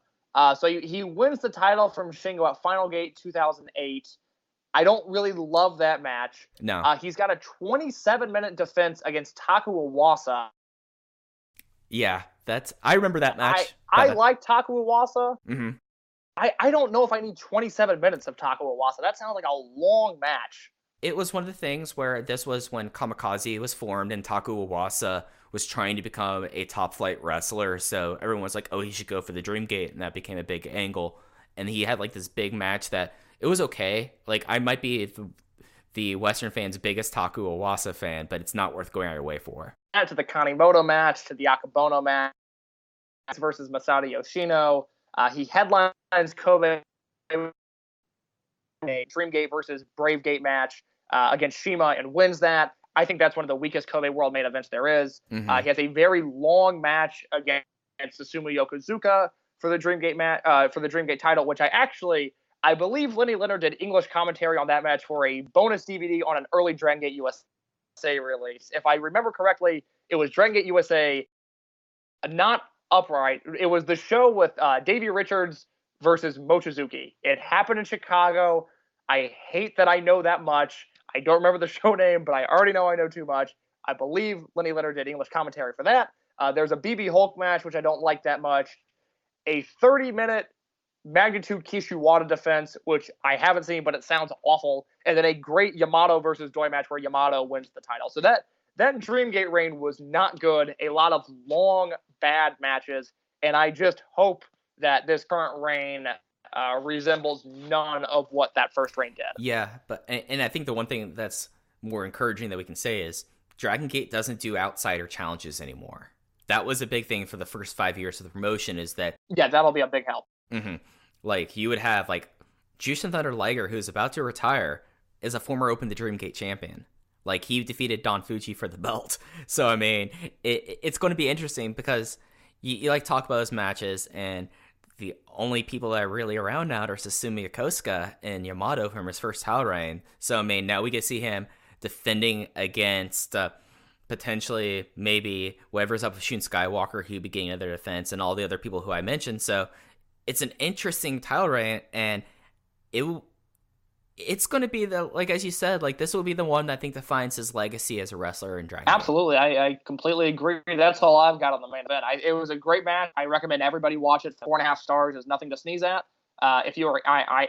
So he wins the title from Shingo at Final Gate 2008. I don't really love that match. No. He's got a 27-minute defense against Taku Iwasa. Yeah, I remember that match. I like Taku Iwasa. Mm-hmm. I don't know if I need 27 minutes of Taku Iwasa. That sounds like a long match. It was one of the things where this was when Kamikaze was formed and Taku Iwasa was trying to become a top flight wrestler. So everyone was like, oh, he should go for the Dream Gate. And that became a big angle. And he had like this big match that it was okay. Like, I might be the Western fans' biggest Taku Iwasa fan, but it's not worth going out of your way for. To the Kanemoto match, to the Akebono match versus Masato Yoshino. He headlines Kobe a Dream Gate versus Brave Gate match against Shima and wins that. I think that's one of the weakest Kobe World main events there is. Mm-hmm. He has a very long match against Susumu Yokozuka for the Dream Gate for the Dream Gate title, which I believe Lenny Leonard did English commentary on that match for a bonus DVD on an early Dragon Gate USA release. If I remember correctly, it was Dragon Gate USA, not Upright. It was the show with Davey Richards versus Mochizuki. It happened in Chicago. I hate that I know that much. I don't remember the show name, but I already know I know too much. I believe Lenny Leonard did English commentary for that. There's a BB Hulk match, which I don't like that much. A 30-minute Magnitude Kishiwada defense, which I haven't seen, but it sounds awful. And then a great Yamato versus Doi match where Yamato wins the title. So that Dreamgate reign was not good. A lot of long, bad matches. And I just hope that this current reign resembles none of what that first reign did. Yeah, and I think the one thing that's more encouraging that we can say is Dragon Gate doesn't do outsider challenges anymore. That was a big thing for the first 5 years of the promotion, is that... Yeah, that'll be a big help. Mm-hmm. Like, you would have, like, Jushin Thunder Liger, who's about to retire, is a former Open the Dream Gate champion. Like, he defeated Don Fuji for the belt. So, I mean, it's going to be interesting because you like, talk about those matches, and the only people that are really around now are Susumu Yokosuka and Yamato from his first title reign. So, I mean, now we get to see him defending against... potentially maybe whatever's up with Shun Skywalker, he'll be getting another defense, and all the other people who I mentioned. So it's an interesting title reign, and it's going to be the, like, as you said, like, this will be the one that I think defines his legacy as a wrestler in Dragon Ball. Absolutely. I completely agree. That's all I've got on the main event. It was a great match. I recommend everybody watch it. 4.5 stars is nothing to sneeze at. If you were,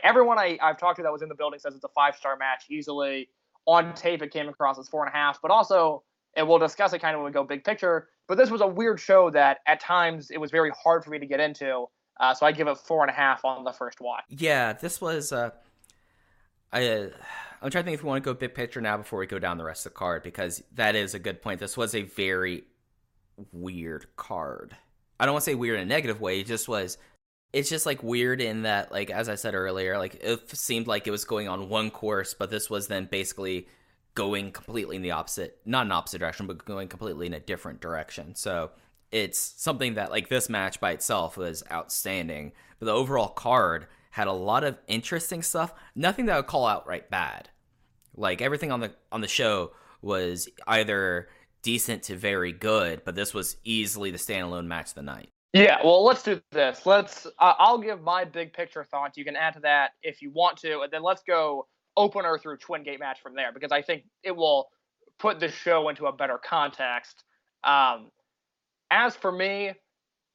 everyone I've talked to that was in the building says it's a 5-star match easily. On tape, it came across as 4.5, but also, and we'll discuss it kind of when we go big picture, but this was a weird show that at times it was very hard for me to get into. So I give it 4.5 on the first watch. Yeah, this was, I'm trying to think if we want to go big picture now before we go down the rest of the card, because that is a good point. This was a very weird card. I don't want to say weird in a negative way. It's just like weird in that, like, as I said earlier, like, it seemed like it was going on one course, but this was then basically going completely in the opposite, not an opposite direction, but going completely in a different direction. So it's something that, like, this match by itself was outstanding, but the overall card had a lot of interesting stuff. Nothing that I would call outright bad. Like, everything on the show was either decent to very good, but this was easily the standalone match of the night. Yeah, well, let's do this. I'll give my big picture thoughts. You can add to that if you want to, and then let's go opener through Twin Gate match from there, because I think it will put the show into a better context. As for me,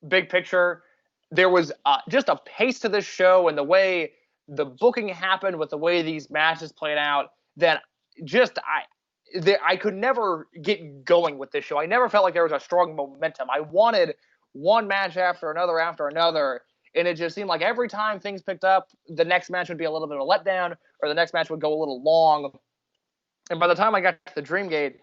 big picture, there was just a pace to this show, and the way the booking happened with the way these matches played out, that just I could never get going with this show. I never felt like there was a strong momentum. I wanted one match after another, and it just seemed like every time things picked up, the next match would be a little bit of a letdown, or the next match would go a little long. And by the time I got to the Dreamgate,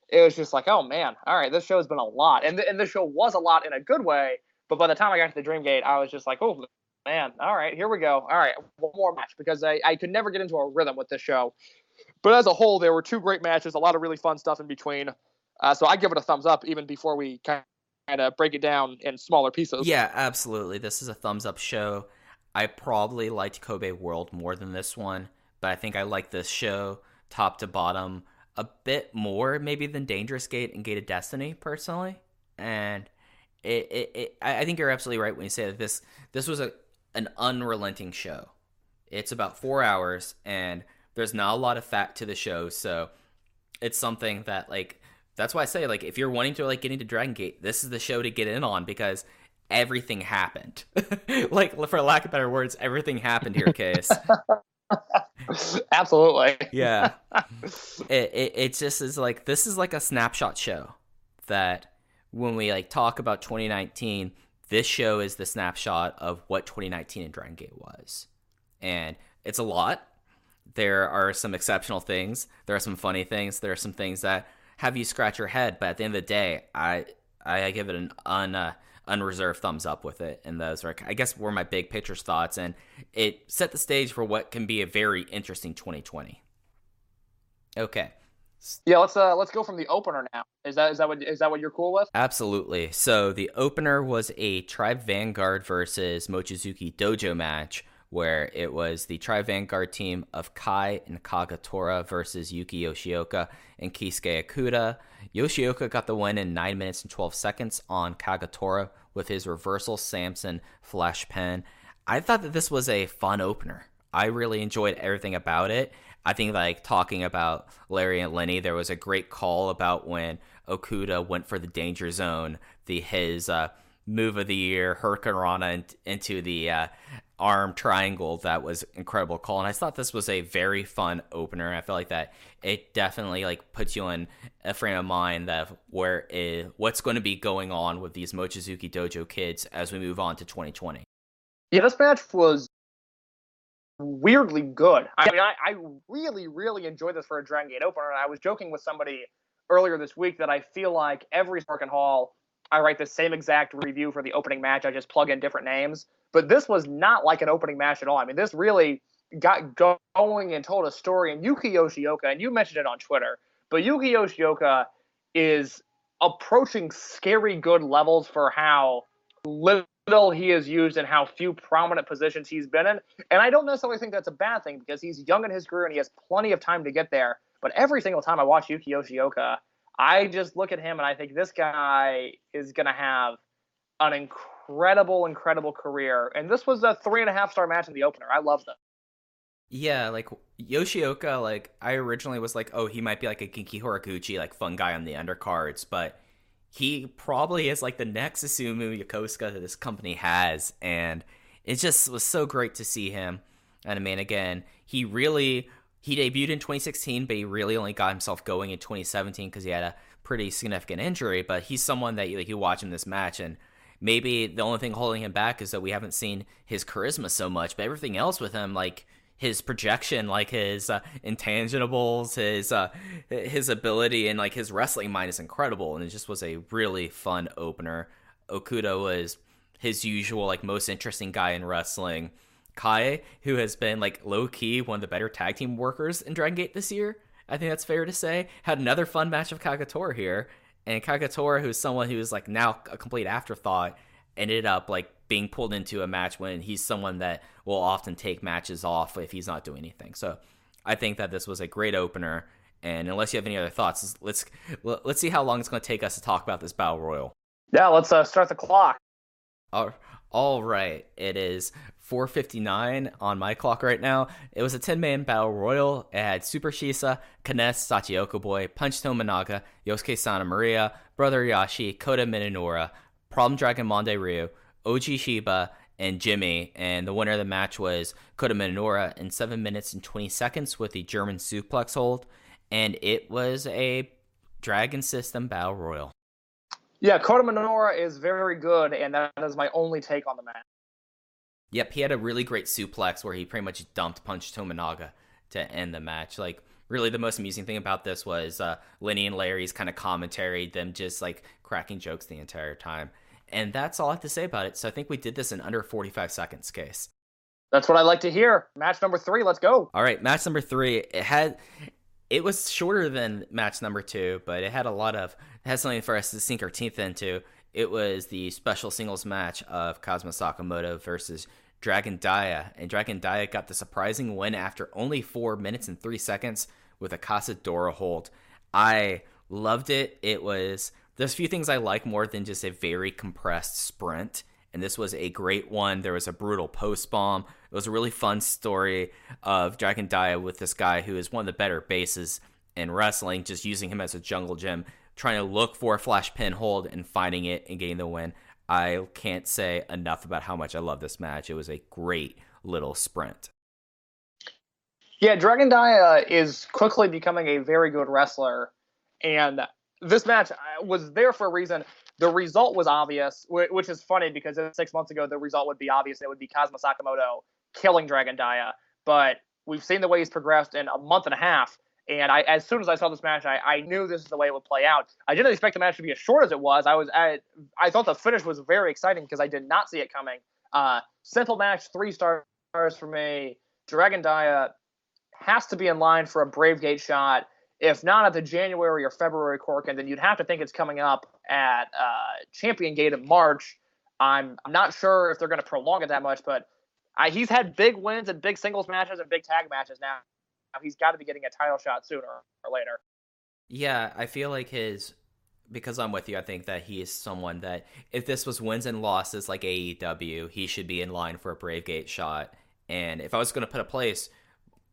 it was just like, oh man, all right, this show's been a lot. And this show was a lot in a good way, but by the time I got to the Dreamgate, I was just like, oh man, all right, here we go. All right, one more match, because I could never get into a rhythm with this show. But as a whole, there were 2 great matches, a lot of really fun stuff in between. So I give it a thumbs up even before we kind of break it down in smaller pieces. Yeah, absolutely. This is a thumbs up show. I probably liked Kobe World more than this one, but I think I like this show top to bottom a bit more maybe than Dangerous Gate and Gate of Destiny personally. And I think you're absolutely right when you say that this was an unrelenting show. It's about 4 hours, and there's not a lot of fat to the show, so it's something that, like, that's why I say, like, if you're wanting to, like, get into Dragon Gate, this is the show to get in on, because everything happened. Like, for lack of better words, everything happened here, Case. Absolutely. Yeah. It just is like, this is like a snapshot show that when we, like, talk about 2019, this show is the snapshot of what 2019 in Dragon Gate was. And it's a lot. There are some exceptional things. There are some funny things. There are some things that have you scratch your head, but at the end of the day, I give it an unreserved thumbs up with it, and those are, I guess, were my big picture thoughts, and it set the stage for what can be a very interesting 2020. Okay. Yeah, let's go from the opener now. Is that what you're cool with? Absolutely. So the opener was a Tribe Vanguard versus Mochizuki Dojo match, where it was the Tribe Vanguard team of Kai and Kagatora versus Yuki Yoshioka and Kisuke Okuda. Yoshioka got the win in 9 minutes and 12 seconds on Kagatora with his reversal Samson flash pen. I thought that this was a fun opener. I really enjoyed everything about it. I think like talking about Larry and Lenny, there was a great call about when Okuda went for the danger zone, his move of the year, Hurricane Rana into the arm triangle. That was incredible call, and I thought this was a very fun opener. I feel like that it definitely like puts you in a frame of mind that what's going to be going on with these Mochizuki Dojo kids as we move on to 2020. Yeah, this match was weirdly good. I mean, I really, really enjoyed this for a Dragon Gate opener, and I was joking with somebody earlier this week that I feel like every Spark Hall, I write the same exact review for the opening match. I just plug in different names. But this was not like an opening match at all. I mean, this really got going and told a story. And Yuki Yoshioka, and you mentioned it on Twitter, but Yuki Yoshioka is approaching scary good levels for how little he is used and how few prominent positions he's been in. And I don't necessarily think that's a bad thing because he's young in his career and he has plenty of time to get there. But every single time I watch Yuki Yoshioka, I just look at him and I think this guy is going to have an incredible, incredible career. And this was a 3.5-star match in the opener. I love them. Yeah, like Yoshioka, like I originally was like, oh, he might be like a Genki Horiguchi, like fun guy on the undercards, but he probably is like the next Susumu Yokosuka that this company has, and it just was so great to see him. And I mean, again, he debuted in 2016, but he really only got himself going in 2017 because he had a pretty significant injury. But he's someone that you watch in this match, and maybe the only thing holding him back is that we haven't seen his charisma so much, but everything else with him, like his projection, like his intangibles, his ability, and like his wrestling mind is incredible. And it just was a really fun opener. Okuda was his usual, like, most interesting guy in wrestling. Kai, who has been like low-key one of the better tag team workers in Dragon Gate this year, I think that's fair to say, had another fun match of Kagatora here. And Kagatora, who's someone who's like now a complete afterthought, ended up like being pulled into a match when he's someone that will often take matches off if he's not doing anything. So I think that this was a great opener. And unless you have any other thoughts, let's see how long it's going to take us to talk about this Battle Royal. Yeah, let's start the clock. All right. It is 4:59 on my clock right now. It was a 10-man Battle Royal. It had Super Shisa, Kness, Sachioka Boy, Punch Tominaga, Yosuke Santa Maria, Brother Yashi, Kota Minoura, Problem Dragon Monde Ryu, Oji Shiba, and Jimmy. And the winner of the match was Kota Minoura in 7 minutes and 20 seconds with the German suplex hold. And it was a Dragon System Battle Royal. Yeah, Kota Minoura is very good, and that is my only take on the match. Yep, he had a really great suplex where he pretty much dumped Punch Tominaga to end the match. Like, really the most amusing thing about this was Lenny and Larry's kind of commentary, them just like cracking jokes the entire time. And that's all I have to say about it. So I think we did this in under 45 seconds, Case. That's what I like to hear. Match number 3, let's go. All right, match number 3. It was shorter than match number 2, but it had something for us to sink our teeth into. It was the special singles match of Kazuma Sakamoto versus Dragon Dia. And Dragon Dia got the surprising win after only 4 minutes and 3 seconds with a Casadora hold. I loved it. There's a few things I like more than just a very compressed sprint. And this was a great one. There was a brutal post bomb. It was a really fun story of Dragon Dia with this guy who is one of the better bases in wrestling, just using him as a jungle gym, trying to look for a flash pin hold and finding it and getting the win. I can't say enough about how much I love this match. It was a great little sprint. Yeah, Dragon Dia is quickly becoming a very good wrestler, and this match was there for a reason. The result was obvious, which is funny because 6 months ago the result would be obvious. It would be Kazuma Sakamoto killing Dragon Dia, but we've seen the way he's progressed in a month and a half, and as soon as I saw this match, I knew this is the way it would play out. I didn't expect the match to be as short as it was. I thought the finish was very exciting because I did not see it coming. Simple match, 3 stars for me. Dragon Dia has to be in line for a Brave Gate shot. If not at the January or February Korakuen, then you'd have to think it's coming up at Champion Gate in March. I'm not sure if they're going to prolong it that much, but he's had big wins and big singles matches and big tag matches now. He's got to be getting a title shot sooner or later. Yeah, I feel like his because I'm with you. I think that he is someone that if this was wins and losses like AEW, he should be in line for a Brave Gate shot. And if I was going to put a place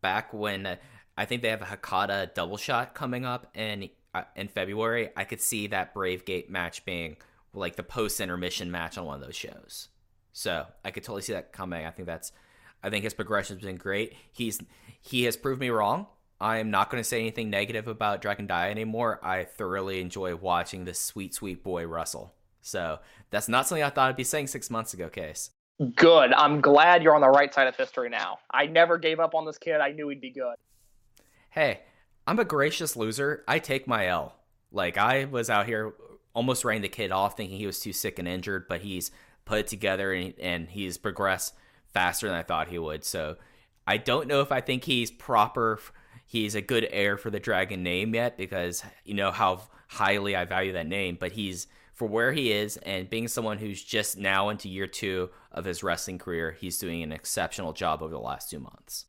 back when I think they have a Hakata double shot coming up in February, I could see that Brave Gate match being like the post intermission match on one of those shows. So I could totally see that coming. I think his progression's been great. He has proved me wrong. I am not going to say anything negative about Dragon Dia anymore. I thoroughly enjoy watching this sweet, sweet boy wrestle. So that's not something I thought I'd be saying 6 months ago, Case. Good. I'm glad you're on the right side of history now. I never gave up on this kid. I knew he'd be good. Hey, I'm a gracious loser. I take my L. Like, I was out here almost writing the kid off thinking he was too sick and injured, but he's put it together and he's progressed faster than I thought he would. So I don't know if I think he's a good heir for the Dragon name yet, because you know how highly I value that name, but he's, for where he is and being someone who's just now into year 2 of his wrestling career, he's doing an exceptional job over the last 2 months.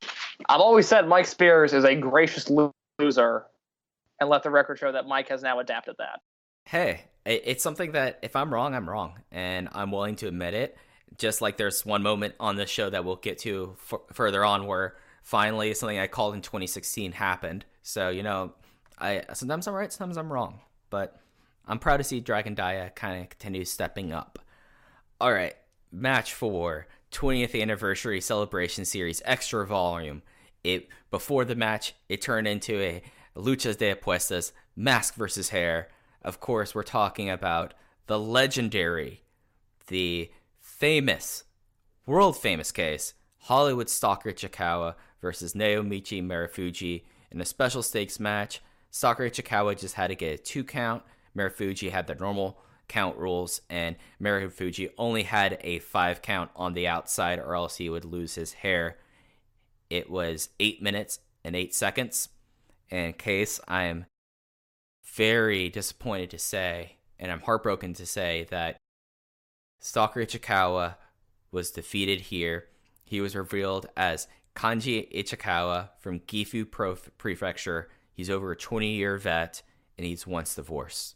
I've always said Mike Spears is a gracious loser, and let the record show that Mike has now adapted that. Hey, it's something that if I'm wrong, I'm wrong, and I'm willing to admit it. Just like there's one moment on this show that we'll get to further on where finally something I called in 2016 happened. So, you know, sometimes I'm right, sometimes I'm wrong, but I'm proud to see Dragon Dia kind of continue stepping up. All right, match 4, 20th anniversary celebration series, extra volume. Before the match, it turned into a Luchas de Apuestas, mask versus hair. Of course, we're talking about the legendary, the famous, world famous case, Hollywood Stalker Ichikawa versus Naomichi Marufuji in a special stakes match. Stalker Ichikawa just had to get a 2 count. Marufuji had the normal count rules, and Marufuji only had a 5 count on the outside, or else he would lose his hair. It was 8 minutes and 8 seconds. And Case, I am very disappointed to say, and I'm heartbroken to say, that Stalker Ichikawa was defeated here. He was revealed as Kanji Ichikawa from Gifu Prefecture. He's over a 20-year vet, and he's once divorced.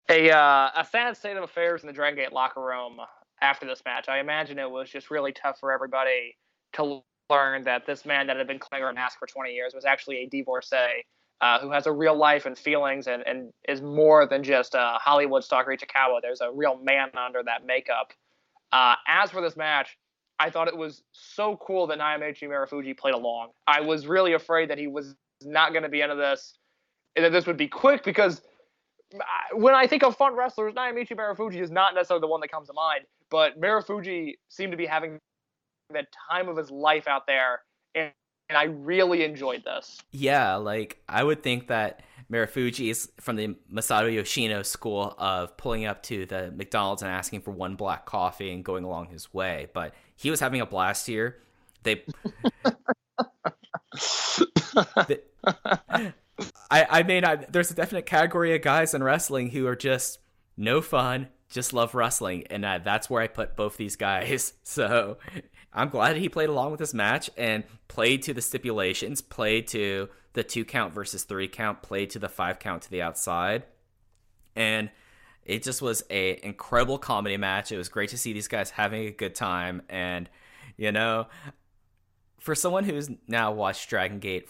A sad state of affairs in the Dragon Gate locker room after this match. I imagine it was just really tough for everybody to learn that this man that had been claiming a mask for 20 years was actually a divorcee who has a real life and feelings and is more than just a Hollywood Stalker Ichikawa. There's a real man under that makeup. As for this match, I thought it was so cool that Naomichi Marufuji played along. I was really afraid that he was not going to be into this, and that this would be quick, because when I think of fun wrestlers, Naomichi Marufuji is not necessarily the one that comes to mind, but Marufuji seemed to be having the time of his life out there, and I really enjoyed this. Yeah, like, I would think that Marufuji is from the Masato Yoshino school of pulling up to the McDonald's and asking for 1 black coffee and going along his way, but he was having a blast here. There's a definite category of guys in wrestling who are just no fun, just love wrestling, and that's where I put both these guys. So I'm glad he played along with this match and played to the stipulations, played to the 2 count versus 3 count, played to the 5 count to the outside, and it just was a incredible comedy match. It was great to see these guys having a good time, and you know, for someone who's now watched Dragon Gate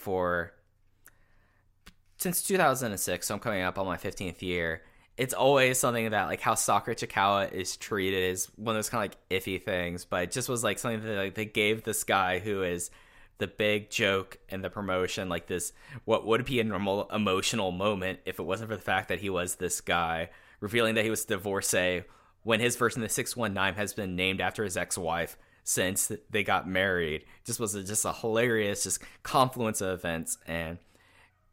since 2006, so I'm coming up on my 15th year, it's always something that, like, how Stalker Ichikawa is treated is one of those kind of like iffy things, but it just was like something that, like, they gave this guy who is the big joke in the promotion, like this, what would be a normal emotional moment if it wasn't for the fact that he was this guy, revealing that he was a divorcee when his version of the 619 has been named after his ex-wife since they got married. Just was just a hilarious just confluence of events, and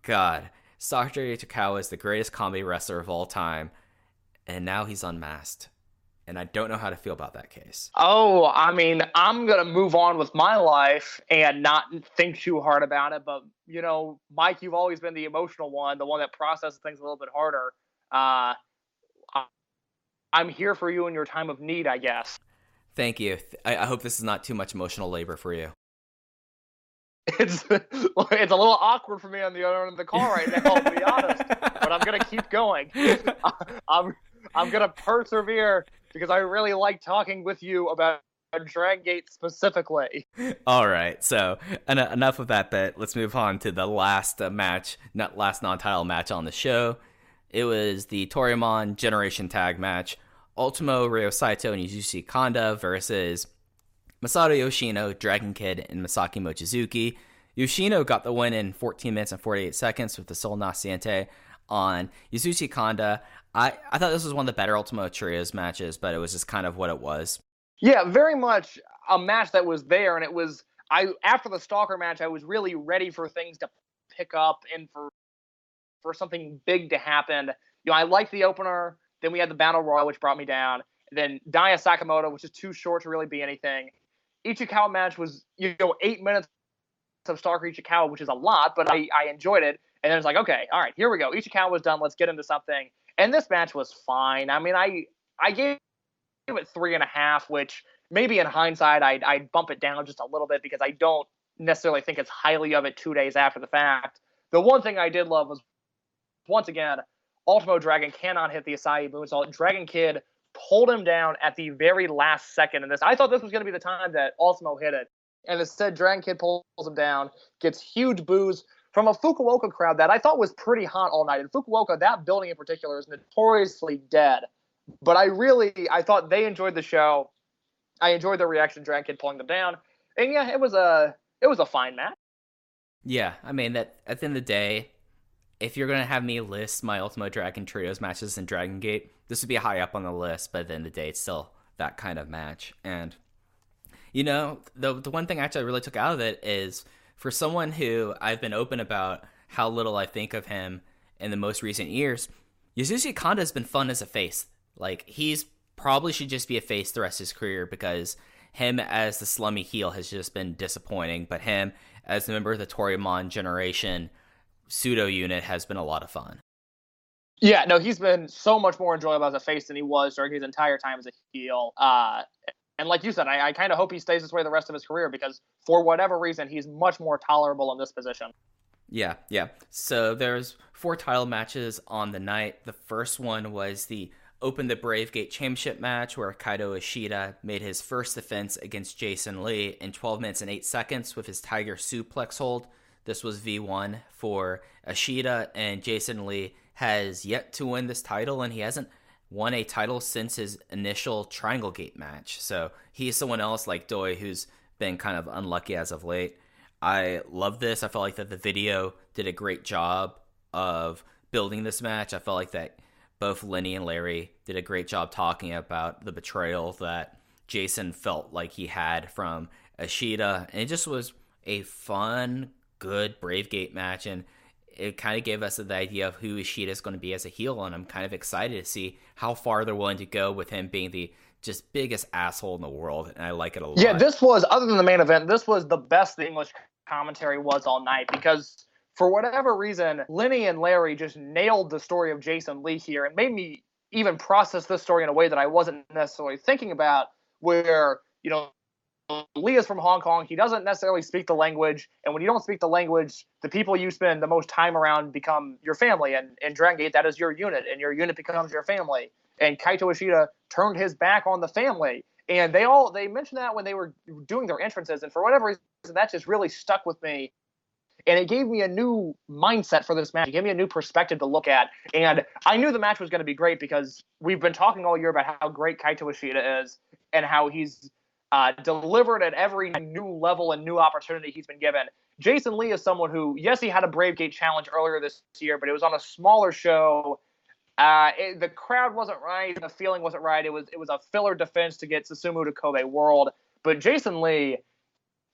God, Stalker Ichikawa is the greatest comedy wrestler of all time, and now he's unmasked. And I don't know how to feel about that case. Oh, I mean, I'm going to move on with my life and not think too hard about it. But, you know, Mike, you've always been the emotional one, the one that processes things a little bit harder. I'm here for you in your time of need, I guess. Thank you. I hope this is not too much emotional labor for you. it's a little awkward for me on the other end of the call right now, I'll be honest. But I'm gonna keep going. I'm gonna persevere because I really like talking with you about Dragon Gate specifically. All right, so enough of that bit. Let's move on to the last last non-title match on the show. It was the Toryumon Generation Tag match. Ultimo, Ryo Saito, and Yasushi Kanda versus Masato Yoshino, Dragon Kid, and Masaki Mochizuki. Yoshino got the win in 14 minutes and 48 seconds with the Sol Naciente on Yasushi Kanda. I thought this was one of the better Ultimo Trios matches, but it was just kind of what it was. Yeah, very much a match that was there, and it was after the Stalker match, I was really ready for things to pick up and for something big to happen. I liked the opener. Then we had the Battle Royal, which brought me down. Then Daya Sakamoto, which is too short to really be anything. Ichikawa match was 8 minutes of Stalker Ichikawa, which is a lot, but I enjoyed it. And then it's like, okay, all right, here we go. Ichikawa was done. Let's get into something. And this match was fine. I mean, I gave it 3.5, which maybe in hindsight I'd bump it down just a little bit because I don't necessarily think it's highly of it 2 days after the fact. The one thing I did love was, once again, Ultimo Dragon cannot hit the Asai moonsault. Dragon Kid pulled him down at the very last second in this. I thought this was going to be the time that Ultimo hit it. And instead, Dragon Kid pulls him down, gets huge boos from a Fukuoka crowd that I thought was pretty hot all night. And Fukuoka, that building in particular, is notoriously dead. But I thought they enjoyed the show. I enjoyed the reaction, Dragon Kid pulling them down. And yeah, it was a fine match. Yeah, I mean, that at the end of the day, if you're going to have me list my Ultimo Dragon Trios matches in Dragon Gate, this would be high up on the list, but at the end of the day, it's still that kind of match. And, the one thing actually I really took out of it is, for someone who I've been open about how little I think of him in the most recent years, Yasushi Kanda has been fun as a face. Like, he's probably should just be a face the rest of his career, because him as the slummy heel has just been disappointing, but him as a member of the Toryumon Generation pseudo unit has been a lot of fun. Yeah, no, he's been so much more enjoyable as a face than he was during his entire time as a heel. And like you said, I kind of hope he stays this way the rest of his career, because for whatever reason, he's much more tolerable in this position. Yeah. So there's 4 title matches on the night. The first one was the Open the Brave Gate Championship match, where Kaito Ishida made his first defense against Jason Lee in 12 minutes and 8 seconds with his Tiger Suplex hold. This was V1 for Ishida, and Jason Lee has yet to win this title, and he hasn't won a title since his initial Triangle Gate match. So he's someone else like Doi who's been kind of unlucky as of late. I love this. I felt like that the video did a great job of building this match. I felt like that both Lenny and Larry did a great job talking about the betrayal that Jason felt like he had from Ishida. And it just was a fun, good Brave Gate match, and it kind of gave us the idea of who Ishida is going to be as a heel, and I'm kind of excited to see how far they're willing to go with him being the just biggest asshole in the world, and I like it a lot. Yeah, this was, other than the main event, this was the best the English commentary was all night, because for whatever reason, Lenny and Larry just nailed the story of Jason Lee here and made me even process this story in a way that I wasn't necessarily thinking about, where, Lee is from Hong Kong. He doesn't necessarily speak the language, and when you don't speak the language, the people you spend the most time around become your family, and in Dragon Gate, that is your unit, and your unit becomes your family. And Kaito Ishida turned his back on the family, and they mentioned that when they were doing their entrances, and for whatever reason, that just really stuck with me. And it gave me a new mindset for this match. It gave me a new perspective to look at. And I knew the match was going to be great, because we've been talking all year about how great Kaito Ishida is and how he's delivered at every new level and new opportunity he's been given. Jason Lee is someone who, yes, he had a Brave Gate challenge earlier this year, but it was on a smaller show. The crowd wasn't right. The feeling wasn't right. It was a filler defense to get Susumu to Kobe World. But Jason Lee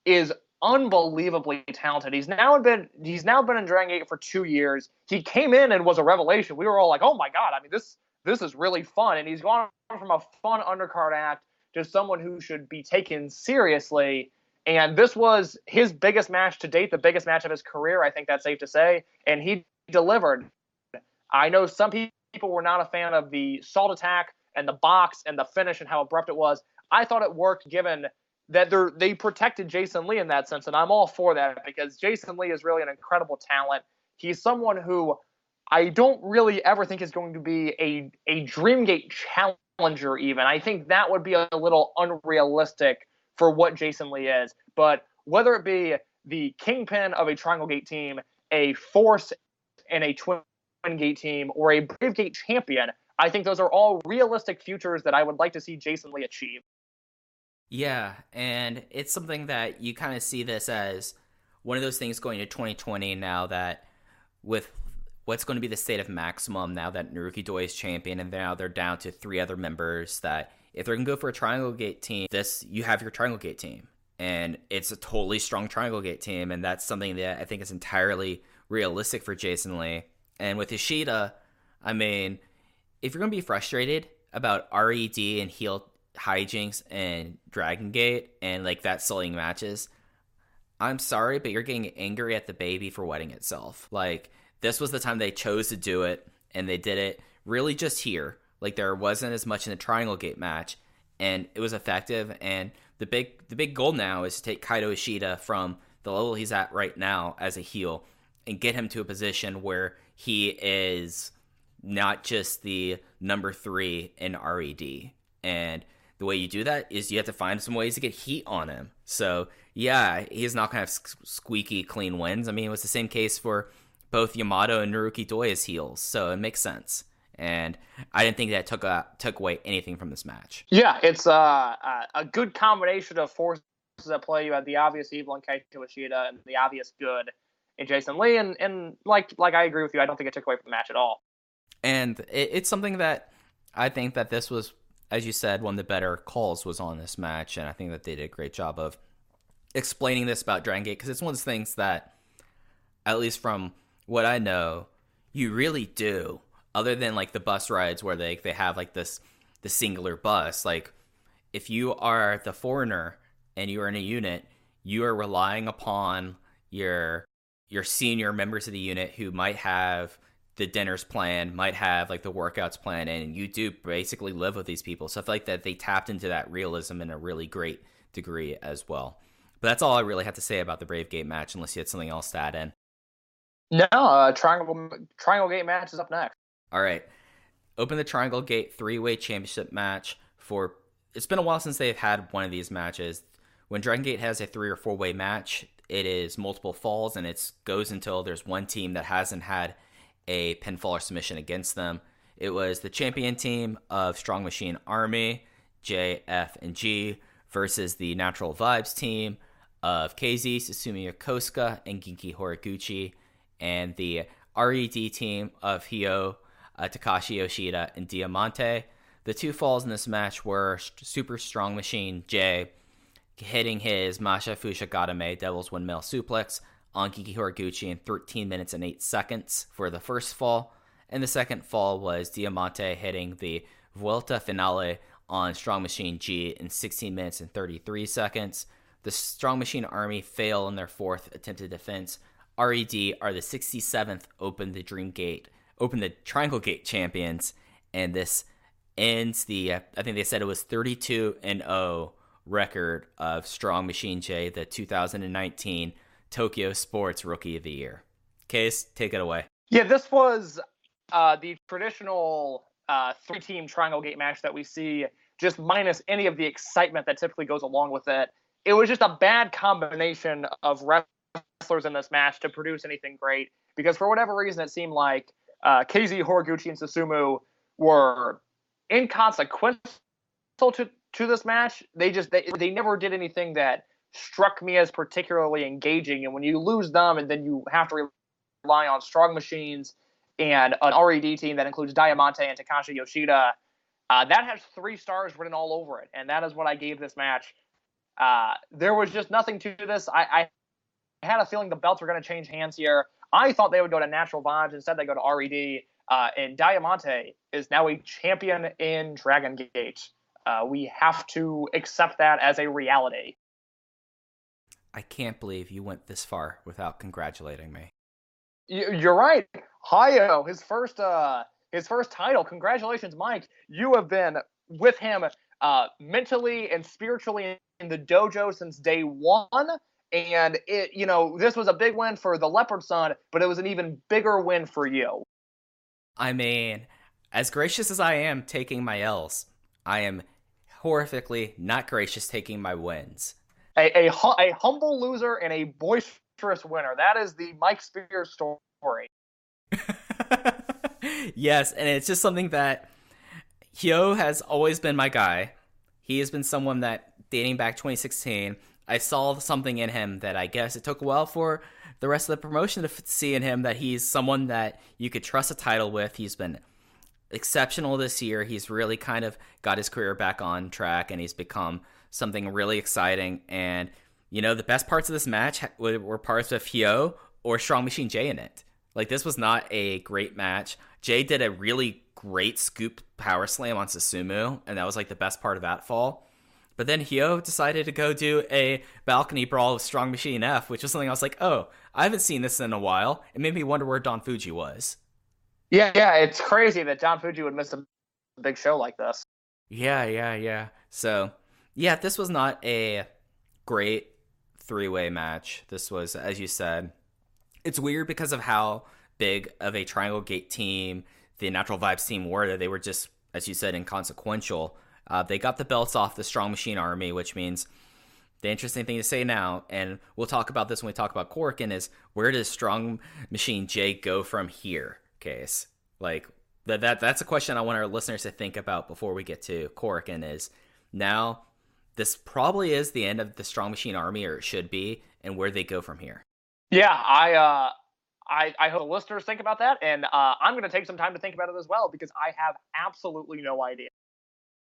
is unbelievably talented. He's now been in Dragon Gate for 2 years. He came in and was a revelation. We were all like, oh my God, I mean, this is really fun. And he's gone from a fun undercard act to someone who should be taken seriously. And this was his biggest match to date, the biggest match of his career, I think that's safe to say. And he delivered. I know some people were not a fan of the salt attack and the box and the finish and how abrupt it was. I thought it worked, given they protected Jason Lee in that sense, and I'm all for that because Jason Lee is really an incredible talent. He's someone who I don't really ever think is going to be a Dreamgate challenger even. I think that would be a little unrealistic for what Jason Lee is. But whether it be the kingpin of a Triangle Gate team, a force in a Twin Gate team, or a Brave Gate champion, I think those are all realistic futures that I would like to see Jason Lee achieve. Yeah, and it's something that you kind of see this as one of those things going to 2020 now that with what's going to be the state of Maximum now that Naruki Doi is champion and now they're down to 3 other members, that if they're going to go for a Triangle Gate team, you have your Triangle Gate team. And it's a totally strong Triangle Gate team, and that's something that I think is entirely realistic for Jason Lee. And with Ishida, I mean, if you're going to be frustrated about RED and heel hijinks and Dragon Gate and like that sullying matches, I'm sorry, but you're getting angry at the baby for wetting itself. Like, this was the time they chose to do it, and they did it really just here. Like, there wasn't as much in the Triangle Gate match, and it was effective. And the big goal now is to take Kaito Ishida from the level he's at right now as a heel and get him to a position where he is not just the number 3 in RED. And the way you do that is you have to find some ways to get heat on him. So, yeah, he's not going to have squeaky clean wins. I mean, it was the same case for both Yamato and Naruki Doi as heels, so it makes sense. And I didn't think that took away anything from this match. Yeah, it's a good combination of forces at play. You had the obvious evil in Kaito Ishida and the obvious good in Jason Lee, and like I agree with you, I don't think it took away from the match at all. And it's something that I think that this was, as you said, one of the better calls was on this match, and I think that they did a great job of explaining this about Dragon Gate, because it's one of those things that, at least from what I know, you really do. Other than like the bus rides where they have like the singular bus, like if you are the foreigner and you are in a unit, you are relying upon your senior members of the unit who might have the dinners planned, might have like the workouts planned, and you do basically live with these people. So I feel like that they tapped into that realism in a really great degree as well. But that's all I really have to say about the Brave Gate match, unless you had something else to add in. No, Triangle Gate match is up next. All right. Open the Triangle Gate 3-way championship match for... It's been a while since they've had one of these matches. When Dragon Gate has a 3 or 4-way match, it is multiple falls, and it goes until there's one team that hasn't had a pinfall or submission against them. It was the champion team of Strong Machine Army, J, F, and G, versus the Natural Vibes team of KZ, Susumu Yokosuka, and Genki Horiguchi, and the RED team of Hyo, Takashi Yoshida, and Diamante. The 2 falls in this match were Super Strong Machine J hitting his Masha Fusha Gadame Devil's Windmill Suplex on Genki Horiguchi in 13 minutes and 8 seconds for the first fall. And the second fall was Diamante hitting the Vuelta Finale on Strong Machine G in 16 minutes and 33 seconds. The Strong Machine Army fail in their 4th attempted defense. RED are the 67th Open the Triangle Gate champions, and this ends the, I think they said it was 32-0 record of Strong Machine J, the 2019 Tokyo Sports Rookie of the Year. Case, take it away. Yeah, this was the traditional 3-team Triangle Gate match that we see, just minus any of the excitement that typically goes along with it. It was just a bad combination of wrestlers in this match to produce anything great, because for whatever reason it seemed like KZ, Horiguchi, and Susumu were inconsequential to this match. They never did anything that struck me as particularly engaging, and when you lose them and then you have to rely on Strong Machines and an RED team that includes Diamante and Takashi Yoshida, that has 3 stars written all over it, and that is what I gave this match. There was just nothing to this. I had a feeling the belts were going to change hands here. I thought they would go to Natural Vibes. Instead, they go to RED. And Diamante is now a champion in Dragon Gate. We have to accept that as a reality. I can't believe you went this far without congratulating me. You're right. Hyo, his first title. Congratulations, Mike. You have been with him mentally and spiritually in the dojo since day one. And this was a big win for the Leopard Son, but it was an even bigger win for you. I mean, as gracious as I am taking my L's, I am horrifically not gracious taking my wins. A humble loser and a boisterous winner. That is the Mike Spears story. Yes, and it's just something that Hyo has always been my guy. He has been someone that, dating back 2016, I saw something in him that I guess it took a while for the rest of the promotion to see in him, that he's someone that you could trust a title with. He's been exceptional this year. He's really kind of got his career back on track, and he's become something really exciting. And, the best parts of this match were parts of Hyo or Strong Machine Jay in it. Like, this was not a great match. Jay did a really great scoop power slam on Susumu, and that was like the best part of that fall. But then Hyo decided to go do a balcony brawl with Strong Machine F, which was something I was like, oh, I haven't seen this in a while. It made me wonder where Don Fuji was. Yeah, it's crazy that Don Fuji would miss a big show like this. Yeah. So, yeah, this was not a great three-way match. This was, as you said, it's weird because of how big of a Triangle Gate team the Natural Vibes team were, that they were just, as you said, inconsequential. They got the belts off the Strong Machine Army, which means the interesting thing to say now, and we'll talk about this when we talk about Korakuen, is where does Strong Machine J go from here, Case? Like, that's a question I want our listeners to think about before we get to Korakuen. Is now this probably is the end of the Strong Machine Army, or it should be, and where they go from here. Yeah, I hope the listeners think about that, and I'm going to take some time to think about it as well, because I have absolutely no idea.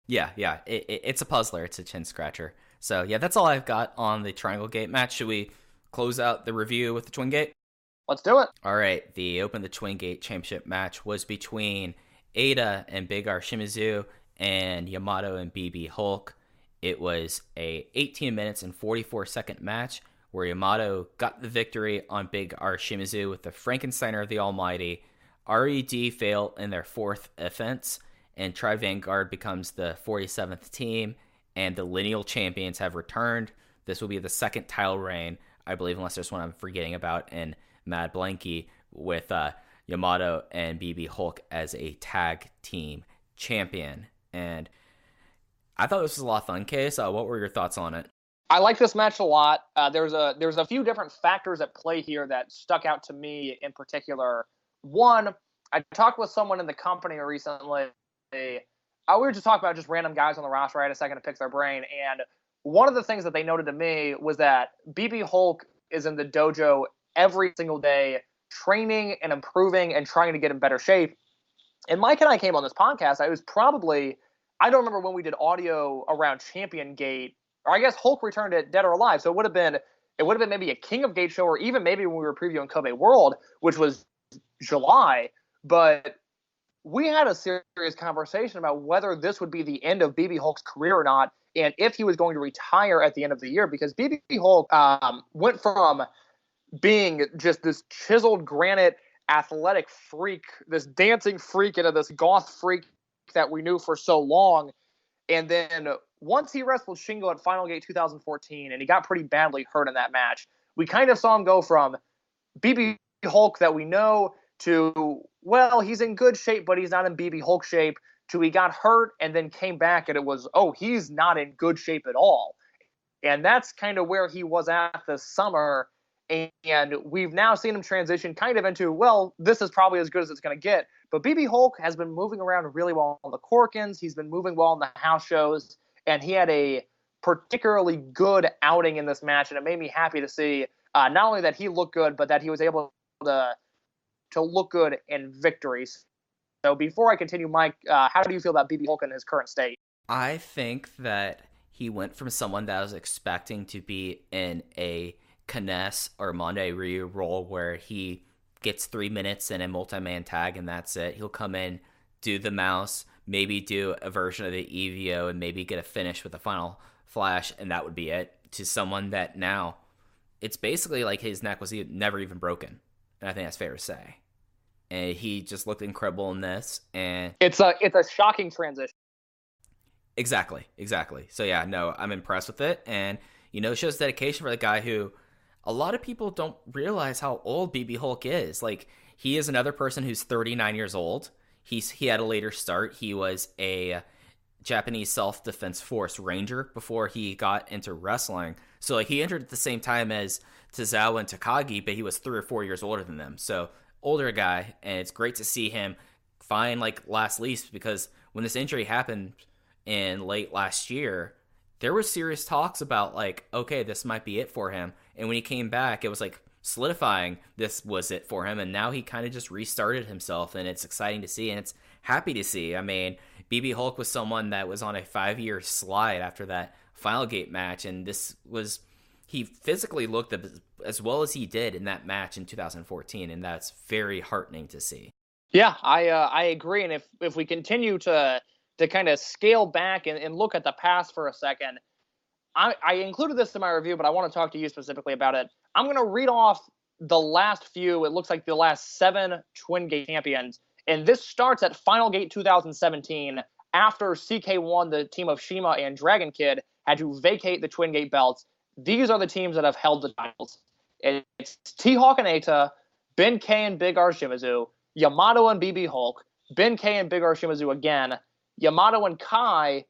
Yeah, it's a puzzler. It's a chin scratcher. So, yeah, that's all I've got on the Triangle Gate match. Should we close out the review with the Twin Gate? Let's do it. All right, the Twin Gate Championship match was between Ada and Big R Shimizu and Yamato and BB Hulk. It was a 18 minutes and 44-second match where Yamato got the victory on Big R Shimizu with the Frankensteiner of the Almighty. RED failed in their fourth offense, and Tri Vanguard becomes the 47th team, and the lineal champions have returned. This will be the second title reign, I believe, unless there's one I'm forgetting about, in Mad Blanky, with Yamato and BB Hulk as a tag team champion. And I thought this was a lot of fun, Case. What were your thoughts on it? I like this match a lot. There's a few different factors at play here that stuck out to me in particular. One, I talked with someone in the company recently. We were just talking about just random guys on the roster. I had a second to pick their brain, and one of the things that they noted to me was that BB Hulk is in the dojo every single day, training and improving and trying to get in better shape. And Mike and I came on this podcast. I don't remember when we did audio around Champion Gate, or I guess Hulk returned at Dead or Alive. So it would have been maybe a King of Gate show, or even maybe when we were previewing Kobe World, which was July. But we had a serious conversation about whether this would be the end of BB Hulk's career or not, and if he was going to retire at the end of the year, because BB Hulk went from being just this chiseled granite athletic freak, this dancing freak, into this goth freak that we knew for so long. And then once he wrestled Shingo at Final Gate 2014, and he got pretty badly hurt in that match, we kind of saw him go from BB Hulk that we know to, well, he's in good shape, but he's not in BB Hulk shape, to he got hurt and then came back and it was, oh, he's not in good shape at all. And that's kind of where he was at this summer. And we've now seen him transition kind of into, well, this is probably as good as it's going to get. But BB Hulk has been moving around really well on the Korakuens. He's been moving well in the house shows. And he had a particularly good outing in this match. And it made me happy to see not only that he looked good, but that he was able to look good in victories. So before I continue, Mike, how do you feel about BB Hulk in his current state? I think that he went from someone that I was expecting to be in a Kness or Monday Ryu role where he gets 3 minutes in a multi-man tag and that's it. He'll come in, do the mouse, maybe do a version of the EVO, and maybe get a finish with a final flash, and that would be it. To someone that now, it's basically like his neck was never even broken. And I think that's fair to say. And he just looked incredible in this. And it's a shocking transition. Exactly. So yeah, no, I'm impressed with it, and it shows dedication for the guy who a lot of people don't realize how old BB Hulk is. Like, he is another person who's 39 years old. He had a later start. He was a Japanese self-defense force ranger before he got into wrestling. So like, he entered at the same time as Tozawa and Takagi, but he was 3 or 4 years older than them. So older guy, and it's great to see him find like last least, because when this injury happened in late last year, there was serious talks about like, okay, this might be it for him. And when he came back, it was like solidifying this was it for him. And now he kind of just restarted himself, and it's exciting to see, and it's happy to see. I mean, BB Hulk was someone that was on a 5-year slide after that Final Gate match, and he physically looked as well as he did in that match in 2014, and that's very heartening to see. Yeah, I agree. And if we continue to kind of scale back and look at the past for a second, I included this in my review, but I want to talk to you specifically about it. I'm going to read off the last few, it looks like the last 7 Twin Gate champions. And this starts at Final Gate 2017, after CK1, the team of Shima and Dragon Kid, had to vacate the Twin Gate belts. These are the teams that have held the titles. It's T-Hawk and Eita, Ben K and Big R Shimizu, Yamato and BB Hulk, Ben K and Big R Shimizu again, Yamato and Kai,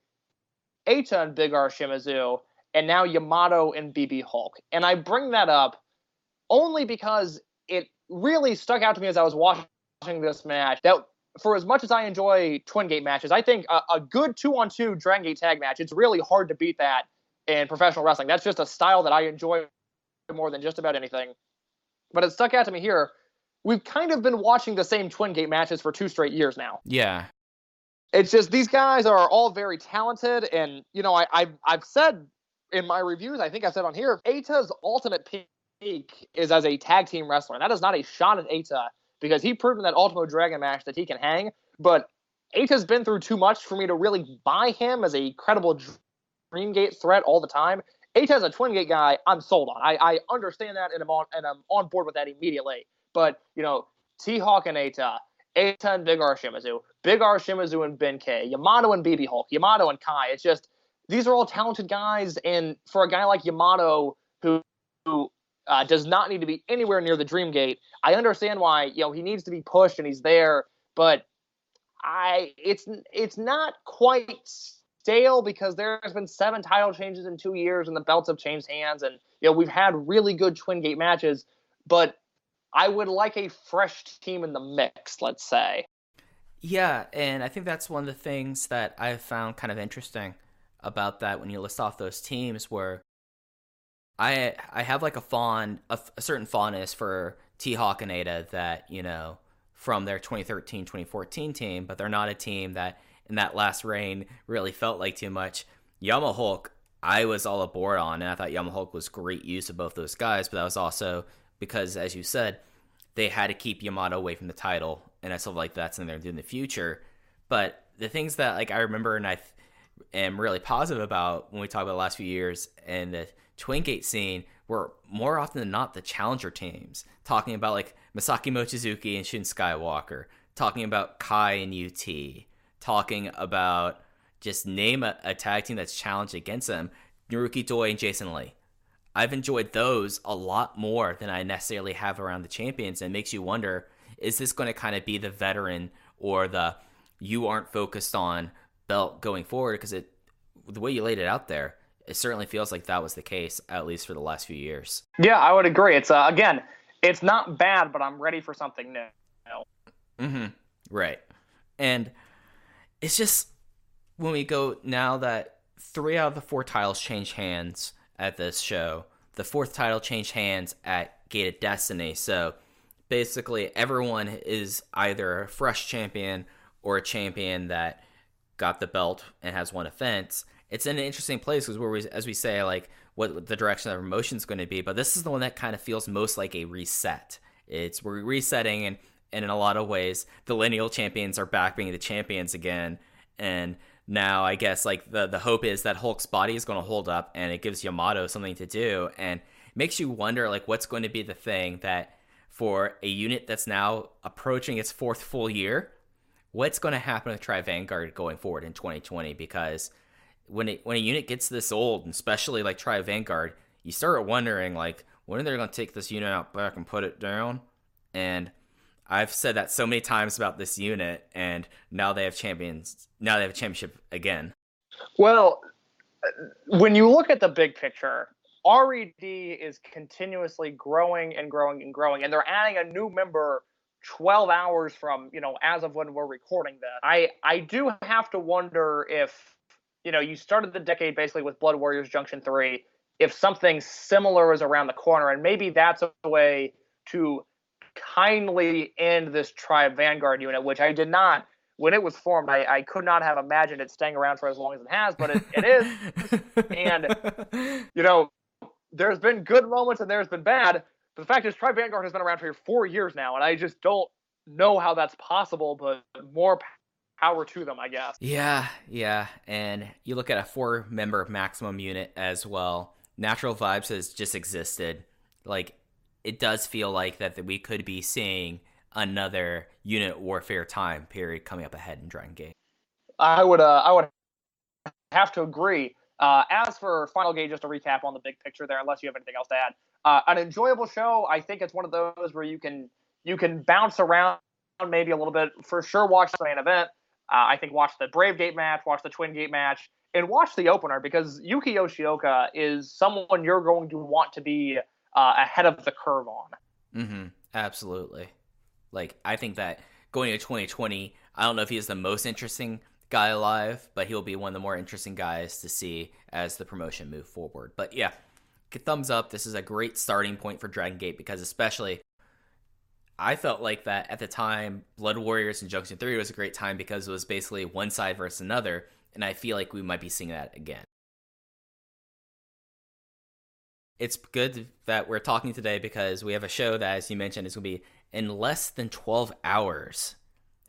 Eita and Big R Shimizu, and now Yamato and BB Hulk. And I bring that up only because it really stuck out to me as I was watching this match, that for as much as I enjoy Twin Gate matches, I think a good 2-on-2 Dragon Gate tag match, it's really hard to beat that in professional wrestling. That's just a style that I enjoy more than just about anything. But it stuck out to me here. We've kind of been watching the same Twin Gate matches for 2 straight years now. Yeah. It's just, these guys are all very talented, and I've said in my reviews, I think I said on here, Eita's ultimate peak is as a tag team wrestler. And that is not a shot at Eita, because he proved in that Ultimo Dragon match that he can hang, but Eita's been through too much for me to really buy him as a credible Dream Gate threat all the time. Eita's a Twin Gate guy I'm sold on. I understand that, and I'm on board with that immediately. But, T-Hawk and Eita and Big R Shimizu and Ben K, Yamato and BB Hulk, Yamato and Kai. It's just, these are all talented guys, and for a guy like Yamato who does not need to be anywhere near the Dream Gate, I understand why he needs to be pushed and he's there, but it's not quite stale, because there's been 7 title changes in 2 years and the belts have changed hands, and we've had really good Twin Gate matches, but I would like a fresh team in the mix, let's say. Yeah, and I think that's one of the things that I've found kind of interesting about that when you list off those teams, where I have like a certain fondness for T-Hawk and Eita that, from their 2013-2014 team, but they're not a team that in that last reign really felt like too much. Yama Hulk, I was all aboard on, and I thought Yama Hulk was great use of both those guys, but that was also because, as you said, they had to keep Yamato away from the title, and I still like that's something they're doing in the future. But the things that like I remember and I am really positive about when we talk about the last few years and the Twin Gate scene were more often than not the challenger teams, talking about like Masaki Mochizuki and Shun Skywalker, talking about Kai and UT, talking about just name a tag team that's challenged against them, Naruki Doi and Jason Lee. I've enjoyed those a lot more than I necessarily have around the champions, and it makes you wonder, is this going to kind of be the veteran or the you aren't focused on belt going forward? Because the way you laid it out there, it certainly feels like that was the case, at least for the last few years. Yeah, I would agree. It's again, it's not bad, but I'm ready for something new. Mm-hmm. Right. And it's just, when we go now that 3 out of the 4 titles change hands at this show, the 4th title changed hands at Gate of Destiny. So basically everyone is either a fresh champion or a champion that got the belt and has one offense. It's in an interesting place because as we say, like what the direction of the promotion is going to be, but this is the one that kind of feels most like a reset. We're resetting, and in a lot of ways, the lineal champions are back being the champions again, and now I guess like the hope is that Hulk's body is going to hold up, and it gives Yamato something to do, and makes you wonder like what's going to be the thing that for a unit that's now approaching its 4th full year, what's going to happen with Tri Vanguard going forward in 2020? Because when a unit gets this old, and especially like Tribe Vanguard, you start wondering like when are they going to take this unit out back and put it down? And I've said that so many times about this unit, and now they have champions. Now they have a championship again. Well, when you look at the big picture, RED is continuously growing and growing and growing, and they're adding a new member 12 hours from, as of when we're recording this. I do have to wonder if, you started the decade basically with Blood Warriors Junction 3, if something similar is around the corner, and maybe that's a way to kindly end this Tribe Vanguard unit, which I did not, when it was formed, I could not have imagined it staying around for as long as it has, but it is. And, there's been good moments and there's been bad. But the fact is, Tribe Vanguard has been around for 4 years now, and I just don't know how that's possible, but more power to them, I guess. Yeah. And you look at a 4-member maximum unit as well. Natural Vibes has just existed. Like, it does feel like that we could be seeing another unit warfare time period coming up ahead in Dragon Gate. I would have to agree. As for Final Gate, just a recap on the big picture there, unless you have anything else to add. An enjoyable show. I think it's one of those where you can bounce around maybe a little bit. For sure, watch the main event. I think watch the Brave Gate match, watch the Twin Gate match, and watch the opener, because Yuki Yoshioka is someone you're going to want to be ahead of the curve on. Mm-hmm. Absolutely. Like, I think that going into 2020, I don't know if he is the most interesting guy alive, but he'll be one of the more interesting guys to see as the promotion move forward. But yeah, thumbs up. This is a great starting point for Dragon Gate, because especially I felt like that at the time Blood Warriors and Junction 3 was a great time because it was basically one side versus another, and I feel like we might be seeing that again. It's good that we're talking today because we have a show that, as you mentioned, is going to be in less than 12 hours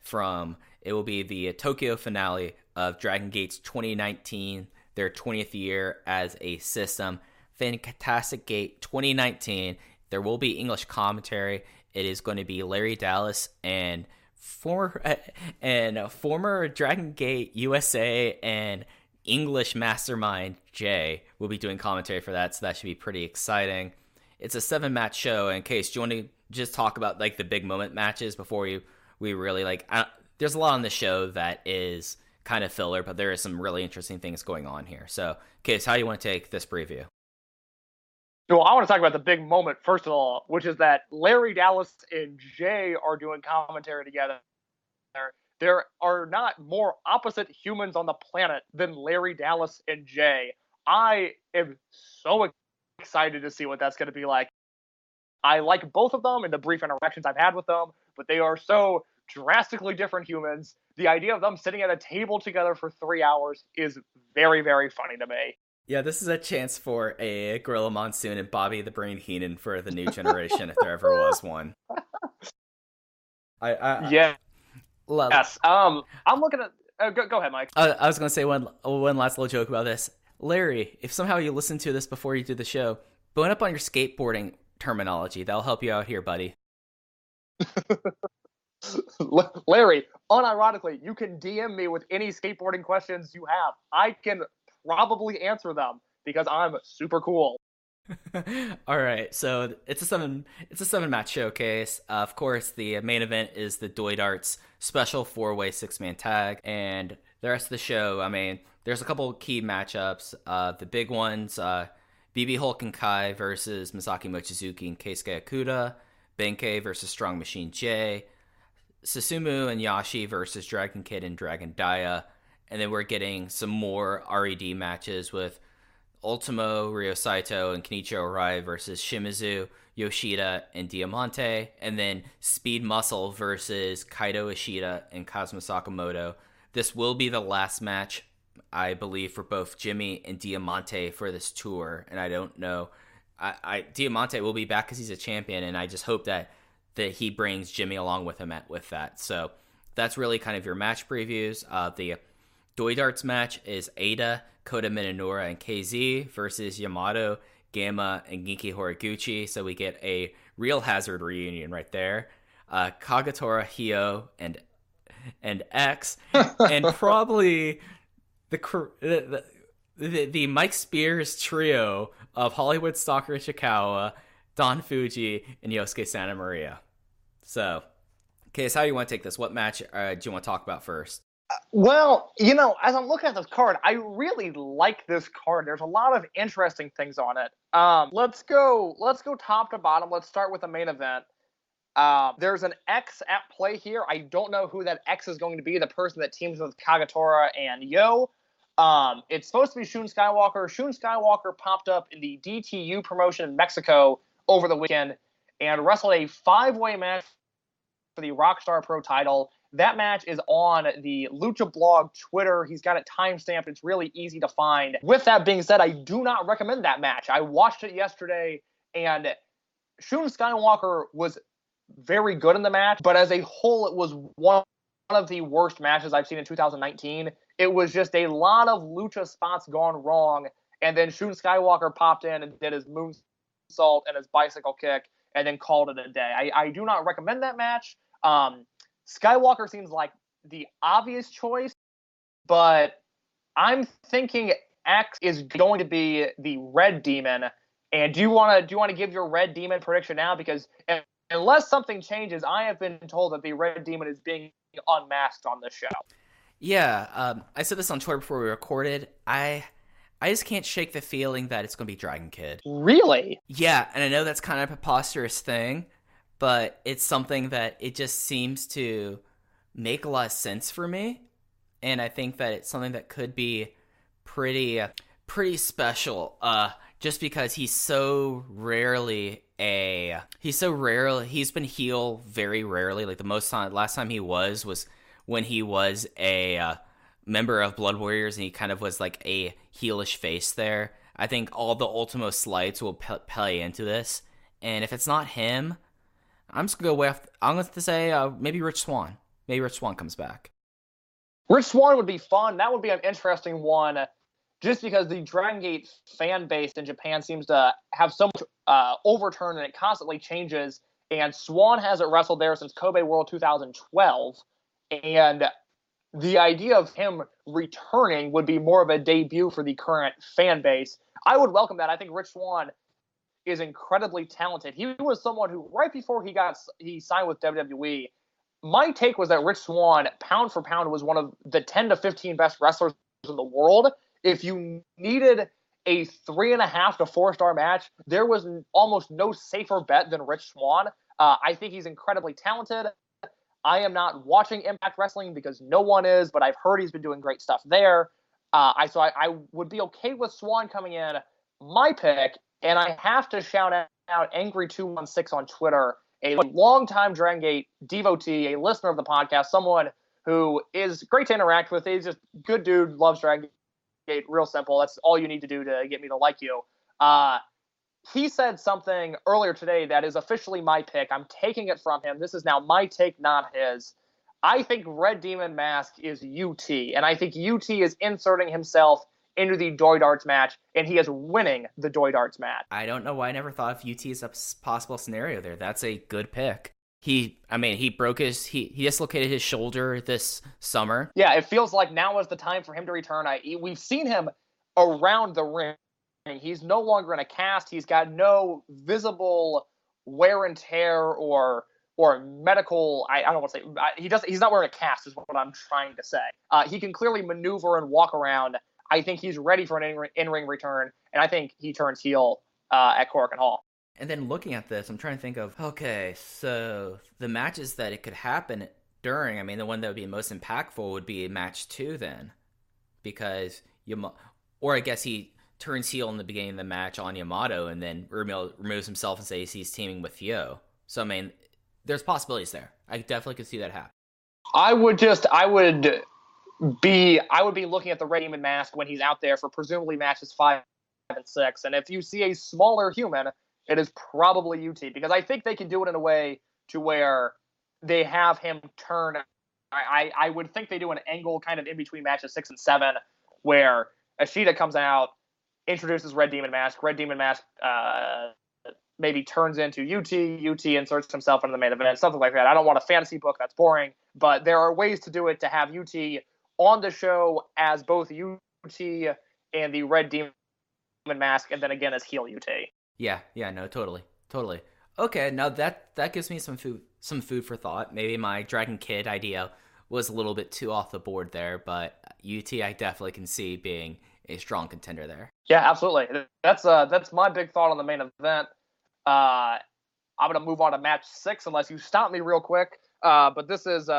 from, it will be the Tokyo finale of Dragon Gate's 2019, their 20th year as a system. Fantastic Gate 2019. There will be English commentary. It is going to be Larry Dallas and former Dragon Gate USA and English mastermind Jay will be doing commentary for that, so that should be pretty exciting. It's a 7-match show. In case, do you want to just talk about like the big moment matches before we really like? There's a lot on the show that is kind of filler, but there is some really interesting things going on here. So, Case, how do you want to take this preview? Well, I want to talk about the big moment, first of all, which is that Larry Dallas and Jay are doing commentary together. There are not more opposite humans on the planet than Larry Dallas and Jay. I am so excited to see what that's going to be like. I like both of them in the brief interactions I've had with them, but they are so drastically different humans. The idea of them sitting at a table together for 3 hours is very, very funny to me. Yeah, this is a chance for a Gorilla Monsoon and Bobby the Brain Heenan for the new generation, if there ever was one. Yes. I'm looking at. Go ahead, Mike. I was going to say one last little joke about this. Larry, if somehow you listen to this before you do the show, bone up on your skateboarding terminology. That'll help you out here, buddy. Larry, unironically, you can DM me with any skateboarding questions you have. I can probably answer them because I'm super cool. All right, so it's a 7-match showcase. Of course, the main event is the Doi Darts special 4-way 6-man tag, and the rest of the show, I mean, there's a couple key matchups. The big ones, BB Hulk and Kai versus Masaki Mochizuki and Keisuke Okuda, Benkei versus Strong Machine J, Susumu and Yashi versus Dragon Kid and Dragon Dia, and then we're getting some more RED matches with Ultimo, Ryo Saito, and Kenichi Arai versus Shimizu, Yoshida, and Diamante, and then Speed Muscle versus Kaito Ishida and Kazuma Sakamoto. This will be the last match, I believe, for both Jimmy and Diamante for this tour, and I don't know. Diamante will be back because he's a champion, and I just hope that he brings Jimmy along with him with that. So that's really kind of your match previews. The Doi Darts match is Ada, Kota Minoura, and KZ versus Yamato, Gamma, and Genki Horiguchi. So we get a real Hazard reunion right there. Kagatora, Hio, and X, and probably the Mike Spears trio of Hollywood Stalker Ishikawa, Don Fuji, and Yosuke Santa Maria. So, Case, how do you want to take this? What match do you want to talk about first? Well, as I'm looking at this card, I really like this card. There's a lot of interesting things on it. Let's go top to bottom. Let's start with the main event. There's an X at play here. I don't know who that X is going to be, the person that teams with Kagetora and Yo. It's supposed to be Shun Skywalker. Shun Skywalker popped up in the DTU promotion in Mexico over the weekend and wrestled a 5-way match for the Rockstar Pro title. That match is on the Lucha Blog Twitter. He's got it timestamped. It's really easy to find. With that being said, I do not recommend that match. I watched it yesterday, and Shun Skywalker was very good in the match, but as a whole, it was one of the worst matches I've seen in 2019. It was just a lot of lucha spots gone wrong, and then Shun Skywalker popped in and did his moonsault and his bicycle kick, and then called it a day. I do not recommend that match. Skywalker seems like the obvious choice, but I'm thinking X is going to be the Red Demon. And do you want to give your Red Demon prediction now? Because unless something changes, I have been told that the Red Demon is being unmasked on this show. Yeah, I said this on Twitter before we recorded. I just can't shake the feeling that it's going to be Dragon Kid. Really? Yeah, and I know that's kind of a preposterous thing, but it's something that it just seems to make a lot of sense for me, and I think that it's something that could be pretty special. Just because he's been heel very rarely. Like last time he was when he was a member of Blood Warriors, and he kind of was like a heelish face there. I think all the Ultimo slights will play into this, and if it's not him, I'm just gonna go with. I'm going to say maybe Rich Swann. Maybe Rich Swann comes back. Rich Swann would be fun. That would be an interesting one, just because the Dragon Gate fan base in Japan seems to have so much overturn, and it constantly changes. And Swann hasn't wrestled there since Kobe World 2012, and the idea of him returning would be more of a debut for the current fan base. I would welcome that. I think Rich Swann is incredibly talented. He was someone who, right before he signed with WWE, my take was that Rich Swann, pound for pound, was one of the 10 to 15 best wrestlers in the world. If you needed a 3.5 to 4-star match, there was almost no safer bet than Rich Swann. I think he's incredibly talented. I am not watching Impact Wrestling because no one is, but I've heard he's been doing great stuff there. So I would be okay with Swann coming in. My pick, and I have to shout out Angry216 on Twitter, a longtime Dragon Gate devotee, a listener of the podcast, someone who is great to interact with. He's just good dude, loves Dragon Gate, real simple. That's all you need to do to get me to like you. He said something earlier today that is officially my pick. I'm taking it from him. This is now my take, not his. I think Red Demon Mask is UT, and I think UT is inserting himself into the Doi Darts match, and he is winning the Doi Darts match. I don't know why I never thought of UT as a possible scenario there. That's a good pick. He dislocated his shoulder this summer. Yeah, it feels like now is the time for him to return. We've seen him around the ring. He's no longer in a cast. He's got no visible wear and tear or medical. I don't want to say he's not wearing a cast is what I'm trying to say. He can clearly maneuver and walk around. I think he's ready for an in-ring return, and I think he turns heel at Korakuen Hall. And then looking at this, I'm trying to think of, okay, so the matches that it could happen during, the one that would be most impactful would be match 2 then. Because, or I guess he turns heel in the beginning of the match on Yamato and then removes himself and says he's teaming with Yo. So, there's possibilities there. I definitely could see that happen. I would be looking at the Red Demon Mask when he's out there for presumably matches 5 and 6. And if you see a smaller human, it is probably UT, because I think they can do it in a way to where they have him turn. I would think they do an angle kind of in between matches 6 and 7 where Ashita comes out, introduces Red Demon Mask maybe turns into UT inserts himself into the main event, something like that. I don't want a fantasy book, that's boring, but there are ways to do it to have UT on the show as both UT in the Red Demon mask, and then again as heel UT. Yeah, no, totally. Okay, now that gives me some food for thought. Maybe my Dragon Kid idea was a little bit too off the board there, but UT I definitely can see being a strong contender there. Yeah, absolutely. That's my big thought on the main event. I'm going to move on to match 6 unless you stop me real quick. But this is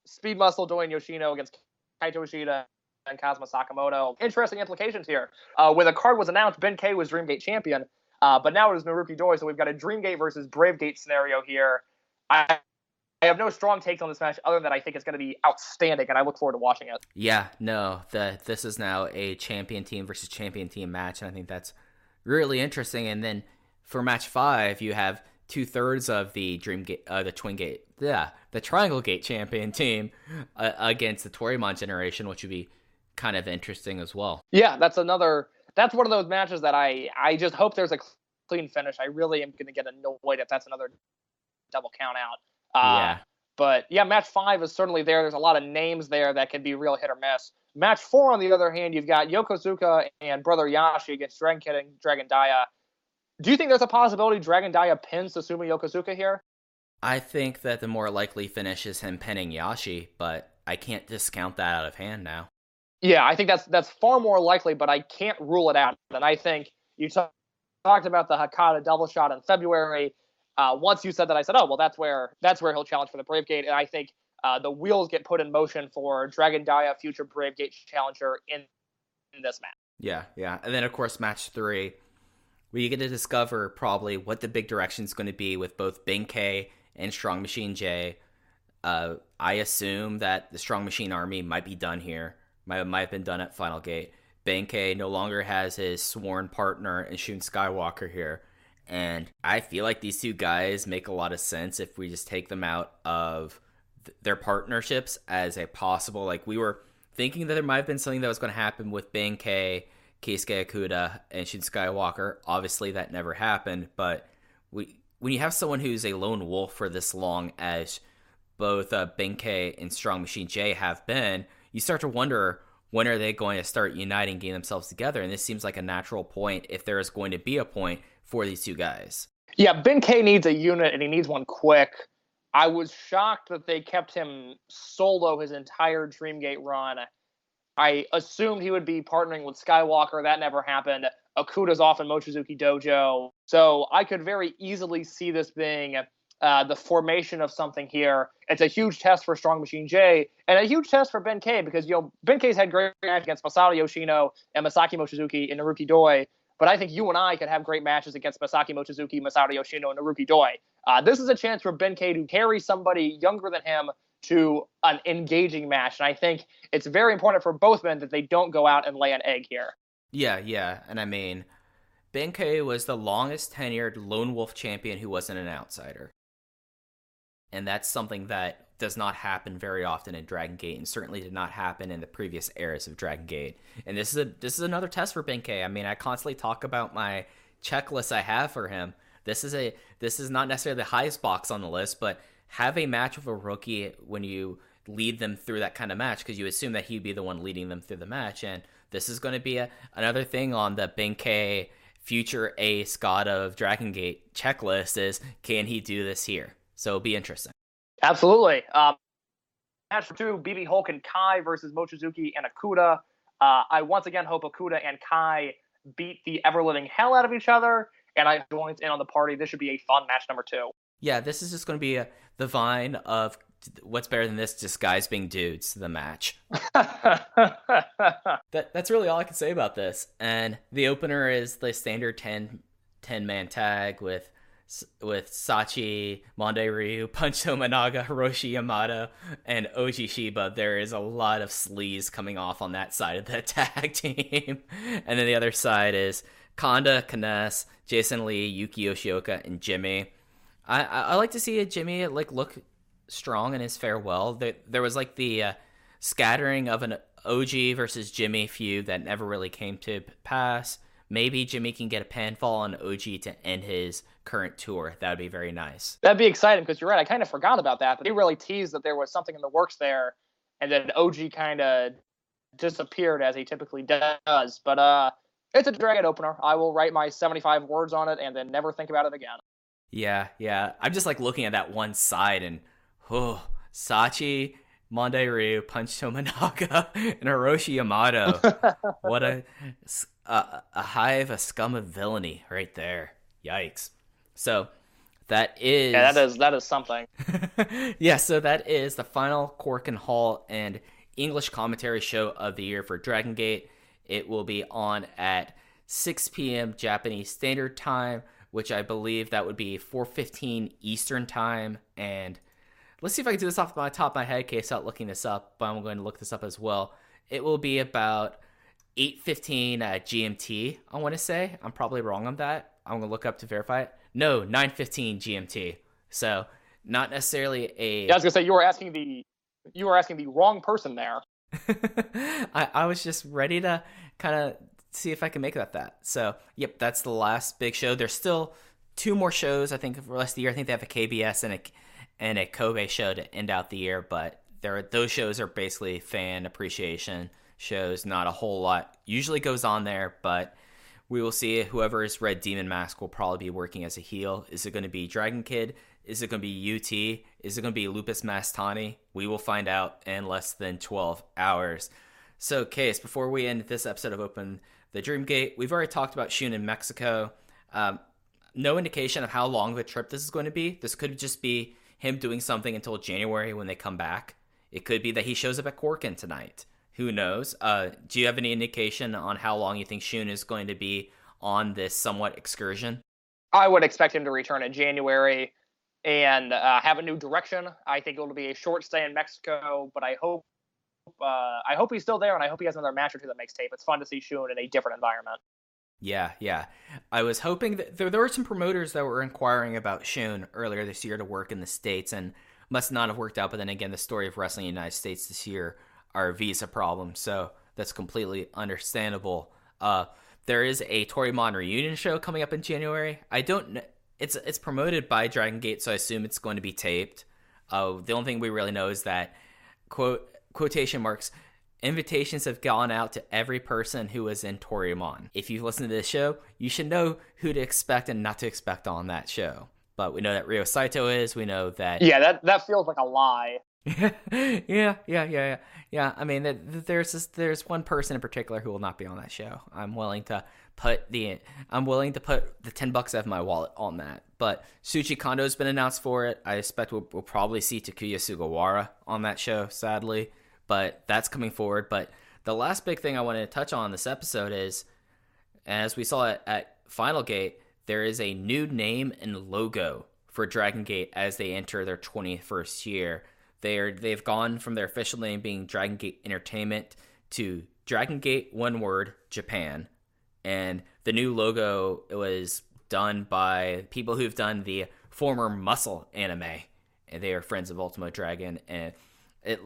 Speed Muscle Doi Yoshino against Kaito Ishida and Kazuma Sakamoto. Interesting implications here. When the card was announced, Ben K was Dreamgate champion, but now it is Naruki Doi, so we've got a Dreamgate versus Bravegate scenario here. I have no strong takes on this match other than that I think it's going to be outstanding, and I look forward to watching it. Yeah, no, this is now a champion team versus champion team match, and I think that's really interesting. And then for match 5, you have 2/3 of the the Triangle Gate champion team against the Toryumon generation, which would be kind of interesting as well. Yeah, that's one of those matches that I just hope there's a clean finish. I really am going to get annoyed if that's another double count out. Yeah. But yeah, match 5 is certainly there. There's a lot of names there that can be real hit or miss. Match 4, on the other hand, you've got Yokozuka and Brother Yashi against Dragon Kid and Dragon Dia. Do you think there's a possibility Dragon Dia pins Susumu Yokozuka here? I think that the more likely finish is him pinning Yashi, but I can't discount that out of hand now. Yeah, I think that's far more likely, but I can't rule it out. And I think you talked about the Hakata double shot in February. Once you said that, I said, oh, well, that's where he'll challenge for the Bravegate. And I think the wheels get put in motion for Dragon Dia, future Bravegate challenger in this match. Yeah. And then, of course, match 3, where you get to discover probably what the big direction is going to be with both Ben-K and Strong Machine J. I assume that the Strong Machine Army might be done here. Might have been done at Final Gate. Ben-K no longer has his sworn partner in Shun Skywalker here. And I feel like these two guys make a lot of sense if we just take them out of their partnerships as a possible, like, we were thinking that there might have been something that was going to happen with Ben-K, Keisuke Okuda, and Shun Skywalker. Obviously that never happened, but when you have someone who's a lone wolf for this long as both Ben-K and Strong Machine J have been, you start to wonder, when are they going to start uniting, getting themselves together? And this seems like a natural point, if there is going to be a point, for these two guys. Yeah, Ben-K needs a unit, and he needs one quick. I was shocked that they kept him solo his entire Dreamgate run. I assumed he would be partnering with Skywalker. That never happened. Okuda's off in Mochizuki Dojo. So I could very easily see this being the formation of something here. It's a huge test for Strong Machine J, and a huge test for Ben-K, because Ben-K's had great matches against Masato Yoshino and Masaki Mochizuki and Naruki Doi. But I think you and I could have great matches against Masaki Mochizuki, Masato Yoshino, and Naruki Doi. This is a chance for Ben-K to carry somebody younger than him to an engaging match. And I think it's very important for both men that they don't go out and lay an egg here. Yeah. And I mean, Ben-K was the longest tenured lone wolf champion who wasn't an outsider. And that's something that does not happen very often in Dragon Gate, and certainly did not happen in the previous eras of Dragon Gate. And this is another test for Ben-K. I mean, I constantly talk about my checklist I have for him. This is not necessarily the highest box on the list, but have a match with a rookie when you lead them through that kind of match, because you assume that he'd be the one leading them through the match. And this is going to be another thing on the Ben-K future ace god of Dragon Gate checklist is, can he do this here? So it'll be interesting. Absolutely. Match 2, BB Hulk and Kai versus Mochizuki and Okuda. I once again hope Okuda and Kai beat the ever-living hell out of each other, and I join in on the party. This should be a fun match number 2. Yeah, this is just going to be the Vine of what's better than this, just guys being dudes, the match. That's really all I can say about this. And the opener is the standard 10-man tag with Sachi, Mondai Ryu, Punch Tominaga, Hiroshi Yamato, and Oji Shiba. There is a lot of sleaze coming off on that side of the tag team. And then the other side is Kanda, Kness, Jason Lee, Yuki Yoshioka, and Jimmy. I like to see Jimmy look strong in his farewell. There was the scattering of an OG versus Jimmy feud that never really came to pass. Maybe Jimmy can get a pinfall on OG to end his current tour. That would be very nice. That'd be exciting, because you're right. I kind of forgot about that. But they really teased that there was something in the works there, and then OG kind of disappeared as he typically does. But it's a Dragon opener. I will write my 75 words on it and then never think about it again. Yeah. I'm just like looking at that one side and, Sachi, Mondai Ryu, Punch Tominaga, and Hiroshi Yamato. What a hive, a scum of villainy right there. Yikes. So that is... Yeah, that is something. Yeah, so that is the final Korakuen Hall and English commentary show of the year for Dragon Gate. It will be on at 6 p.m. Japanese Standard Time, which I believe that would be 4:15 Eastern Time. And let's see if I can do this off the top of my head in case I'm not looking this up, but I'm going to look this up as well. It will be about 8:15 GMT, I want to say. I'm probably wrong on that. I'm going to look up to verify it. No, 9:15 GMT. So not necessarily a... Yeah, I was going to say, you were asking the wrong person there. I was just ready to kind of see if I can make that. So, yep, that's the last big show. There's still 2 more shows, I think, for the rest of the year. I think they have a KBS and a Kobe show to end out the year, but those shows are basically fan appreciation shows. Not a whole lot usually goes on there, but we will see. Whoever's Red Demon Mask will probably be working as a heel. Is it going to be Dragon Kid? Is it going to be UT? Is it going to be Lupus Mastani? We will find out in less than 12 hours. So, Case, before we end this episode of Open the Dream Gate, we've already talked about Shun in Mexico. No indication of how long of a trip this is going to be. This could just be him doing something until January when they come back. It could be that he shows up at Korakuen tonight. Who knows? Do you have any indication on how long you think Shun is going to be on this somewhat excursion? I would expect him to return in January and have a new direction. I think it'll be a short stay in Mexico, but I hope he's still there, and I hope he has another match or two that makes tape. It's fun to see Shun in a different environment. Yeah. I was hoping that there were some promoters that were inquiring about Shun earlier this year to work in the States, and must not have worked out. But then again, the story of wrestling in the United States this year are visa problems, so that's completely understandable. There is a Toryumon reunion show coming up in January. I don't know. It's promoted by Dragon Gate, so I assume it's going to be taped. The only thing we really know is that, quotation marks, invitations have gone out to every person who was in Toryumon. If you've listened to this show, you should know who to expect and not to expect on that show. But we know that Ryo Saito is. We know that... Yeah, that feels like a lie. Yeah. I mean, there's one person in particular who will not be on that show. I'm willing to put the $10 of my wallet on that. But Shuji Kondo's been announced for it. I expect we'll probably see Takuya Sugawara on that show, sadly. But that's coming forward. But the last big thing I wanted to touch on this episode is, as we saw at Final Gate, there is a new name and logo for Dragon Gate as they enter their 21st year. They've gone from their official name being Dragon Gate Entertainment to Dragon Gate, one word, Japan. And the new logo was done by people who've done the former Muscle anime. And they are friends of Ultimo Dragon. And it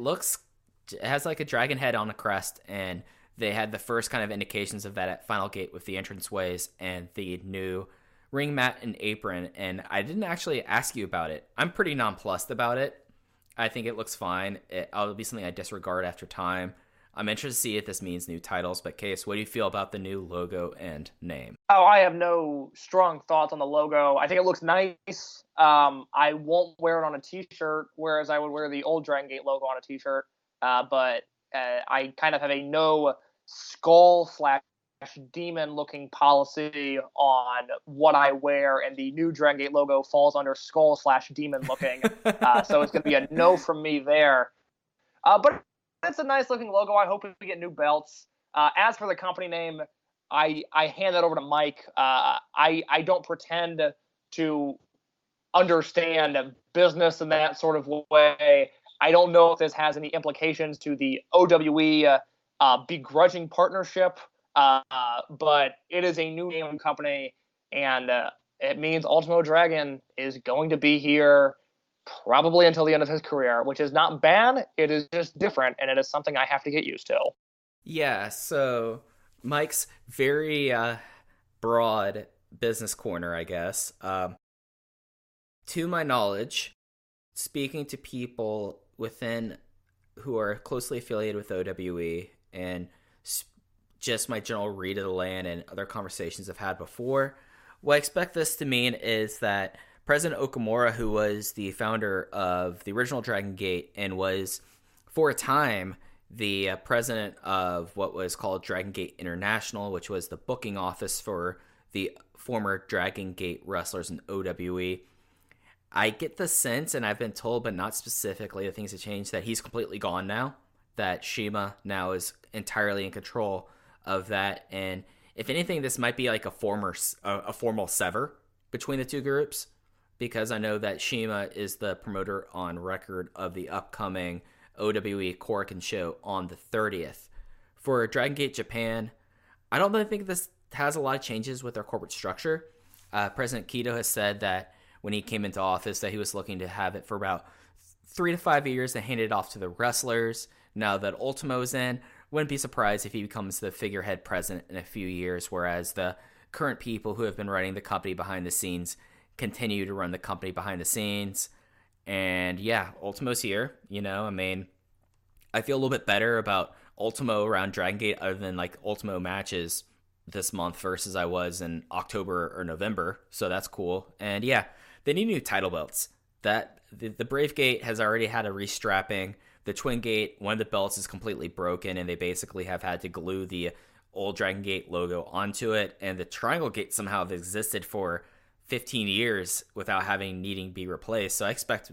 has like a dragon head on a crest. And they had the first kind of indications of that at Final Gate with the entranceways and the new ring mat and apron. And I didn't actually ask you about it. I'm pretty nonplussed about it. I think it looks fine. It'll be something I disregard after time. I'm interested to see if this means new titles. But Case, what do you feel about the new logo and name? Oh, I have no strong thoughts on the logo. I think it looks nice. I won't wear it on a t-shirt, whereas I would wear the old Dragon Gate logo on a t-shirt. But I kind of have a no skull / demon looking policy on what I wear, and the new Dragon Gate logo falls under skull / demon looking. So it's going to be a no from me there. But it's a nice looking logo. I hope we get new belts. As for the company name, I hand that over to Mike. I don't pretend to understand business in that sort of way. I don't know if this has any implications to the OWE begrudging partnership. But it is a new name company, and it means Ultimo Dragon is going to be here probably until the end of his career, which is not bad. It is just different, and it is something I have to get used to. Yeah, so Mike's very broad business corner, I guess. To my knowledge, speaking to people who are closely affiliated with OWE and just my general read of the land and other conversations I've had before, what I expect this to mean is that President Okamura, who was the founder of the original Dragon Gate and was, for a time, the president of what was called Dragon Gate International, which was the booking office for the former Dragon Gate wrestlers in OWE. I get the sense, and I've been told, but not specifically, that things have changed, that he's completely gone now, that CIMA now is entirely in control of that. And if anything, this might be like a formal sever between the two groups, because I know that CIMA is the promoter on record of the upcoming OWE Korakuen show on the 30th. For Dragon Gate Japan, I don't really think this has a lot of changes with their corporate structure. President Kido has said that when he came into office that he was looking to have it for about 3 to 5 years and hand it off to the wrestlers. Now that Ultimo's in, wouldn't be surprised if he becomes the figurehead president in a few years, whereas the current people who have been running the company behind the scenes continue to run the company behind the scenes. And yeah, Ultimo's here. I feel a little bit better about Ultimo around Dragon Gate other than like Ultimo matches this month versus I was in October or November. So that's cool. And yeah, they need new title belts. That the Brave Gate has already had a restrapping. The Twin Gate, one of the belts is completely broken, and they basically have had to glue the old Dragon Gate logo onto it. And the Triangle Gate somehow have existed for 15 years without needing to be replaced. So I expect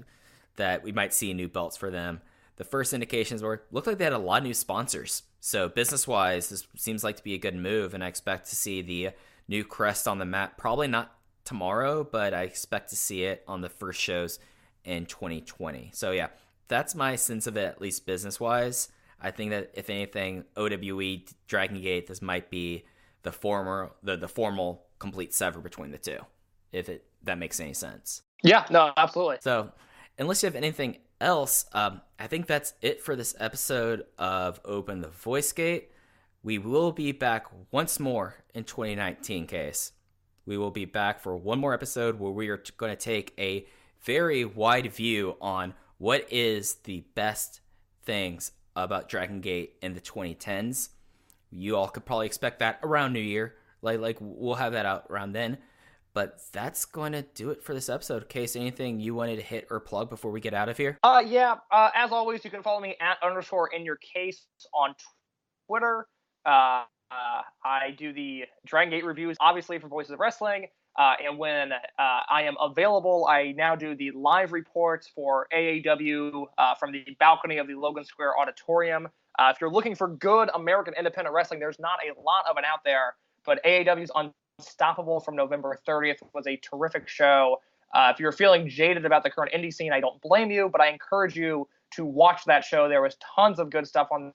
that we might see new belts for them. The first indications looked like they had a lot of new sponsors. So business-wise, this seems like to be a good move, and I expect to see the new crest on the map. Probably not tomorrow, but I expect to see it on the first shows in 2020. So yeah, that's my sense of it, at least business-wise. I think that if anything, OWE, Dragon Gate, this might be the formal complete sever between the two, if that makes any sense. Yeah, no, absolutely. So unless you have anything else, I think that's it for this episode of Open the Voice Gate. We will be back once more in 2019, Case. We will be back for one more episode where we are going to take a very wide view on what is the best things about Dragon Gate in the 2010s. You all could probably expect that around New Year. Like we'll have that out around then. But that's going to do it for this episode. Case, anything you wanted to hit or plug before we get out of here? As always, you can follow me at _InYourCase on Twitter. I do the Dragon Gate reviews, obviously, for Voices of Wrestling. And when I am available, I now do the live reports for AAW from the balcony of the Logan Square Auditorium. If you're looking for good American independent wrestling, there's not a lot of it out there, but AAW's Unstoppable from November 30th was a terrific show. If you're feeling jaded about the current indie scene, I don't blame you, but I encourage you to watch that show. There was tons of good stuff on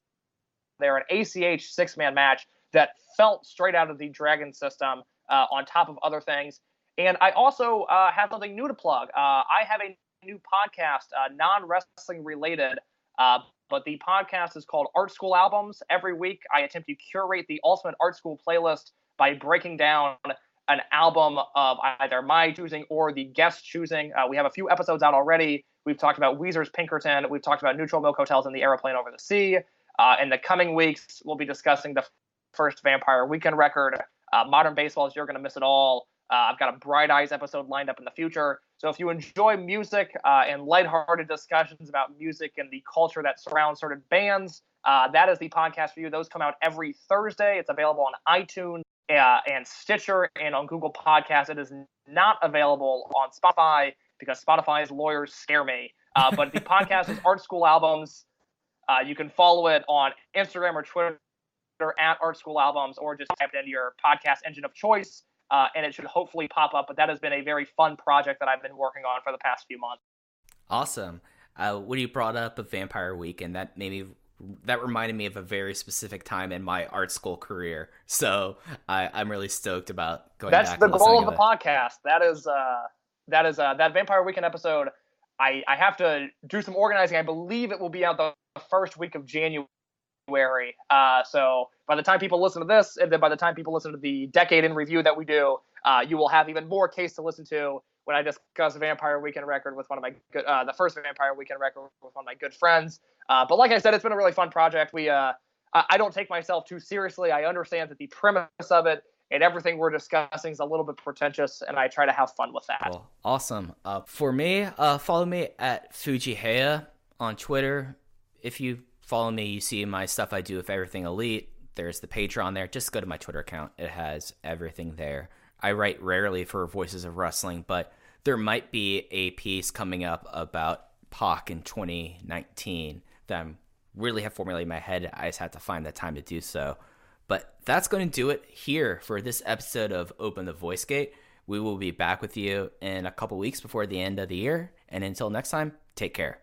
there. An ACH 6-man match that felt straight out of the Dragon system, on top of other things. And I also have something new to plug. I have a new podcast, non-wrestling related, but the podcast is called Art School Albums. Every week, I attempt to curate the ultimate art school playlist by breaking down an album of either my choosing or the guest choosing. We have a few episodes out already. We've talked about Weezer's Pinkerton. We've talked about Neutral Milk Hotels and the Aeroplane Over the Sea. In the coming weeks, we'll be discussing the first Vampire Weekend record, Modern Baseball's You're Gonna Miss It All. I've got a Bright Eyes episode lined up in the future. So if you enjoy music and lighthearted discussions about music and the culture that surrounds certain bands, that is the podcast for you. Those come out every Thursday. It's available on iTunes and Stitcher and on Google Podcasts. It is not available on Spotify because Spotify's lawyers scare me. But the podcast is Art School Albums. You can follow it on Instagram or Twitter at Art School Albums, or just type it into your podcast engine of choice, and it should hopefully pop up. But that has been a very fun project that I've been working on for the past few months. Awesome. When you brought up a Vampire Weekend, that reminded me of a very specific time in my art school career. So I'm really stoked about going back. That's the goal of the podcast. That Vampire Weekend episode. I have to do some organizing. I believe it will be out the first week of January. So by the time people listen to this, and then by the time people listen to the Decade in Review that we do, you will have even more case to listen to when I discuss Vampire Weekend record with one of my good, the first Vampire Weekend record with one of my good friends. But like I said, it's been a really fun project. I don't take myself too seriously. I understand that the premise of it and everything we're discussing is a little bit pretentious, and I try to have fun with that. Well, awesome. For me, follow me at Fujiheya on Twitter. If you follow me, you see my stuff I do with Everything Elite. There's the Patreon there. Just go to my Twitter account. It has everything there. I write rarely for Voices of Wrestling, but there might be a piece coming up about Pac in 2019 that I really have formulated in my head. I just had to find the time to do so. But that's going to do it here for this episode of Open the Voice Gate. We will be back with you in a couple weeks before the end of the year. And until next time, take care.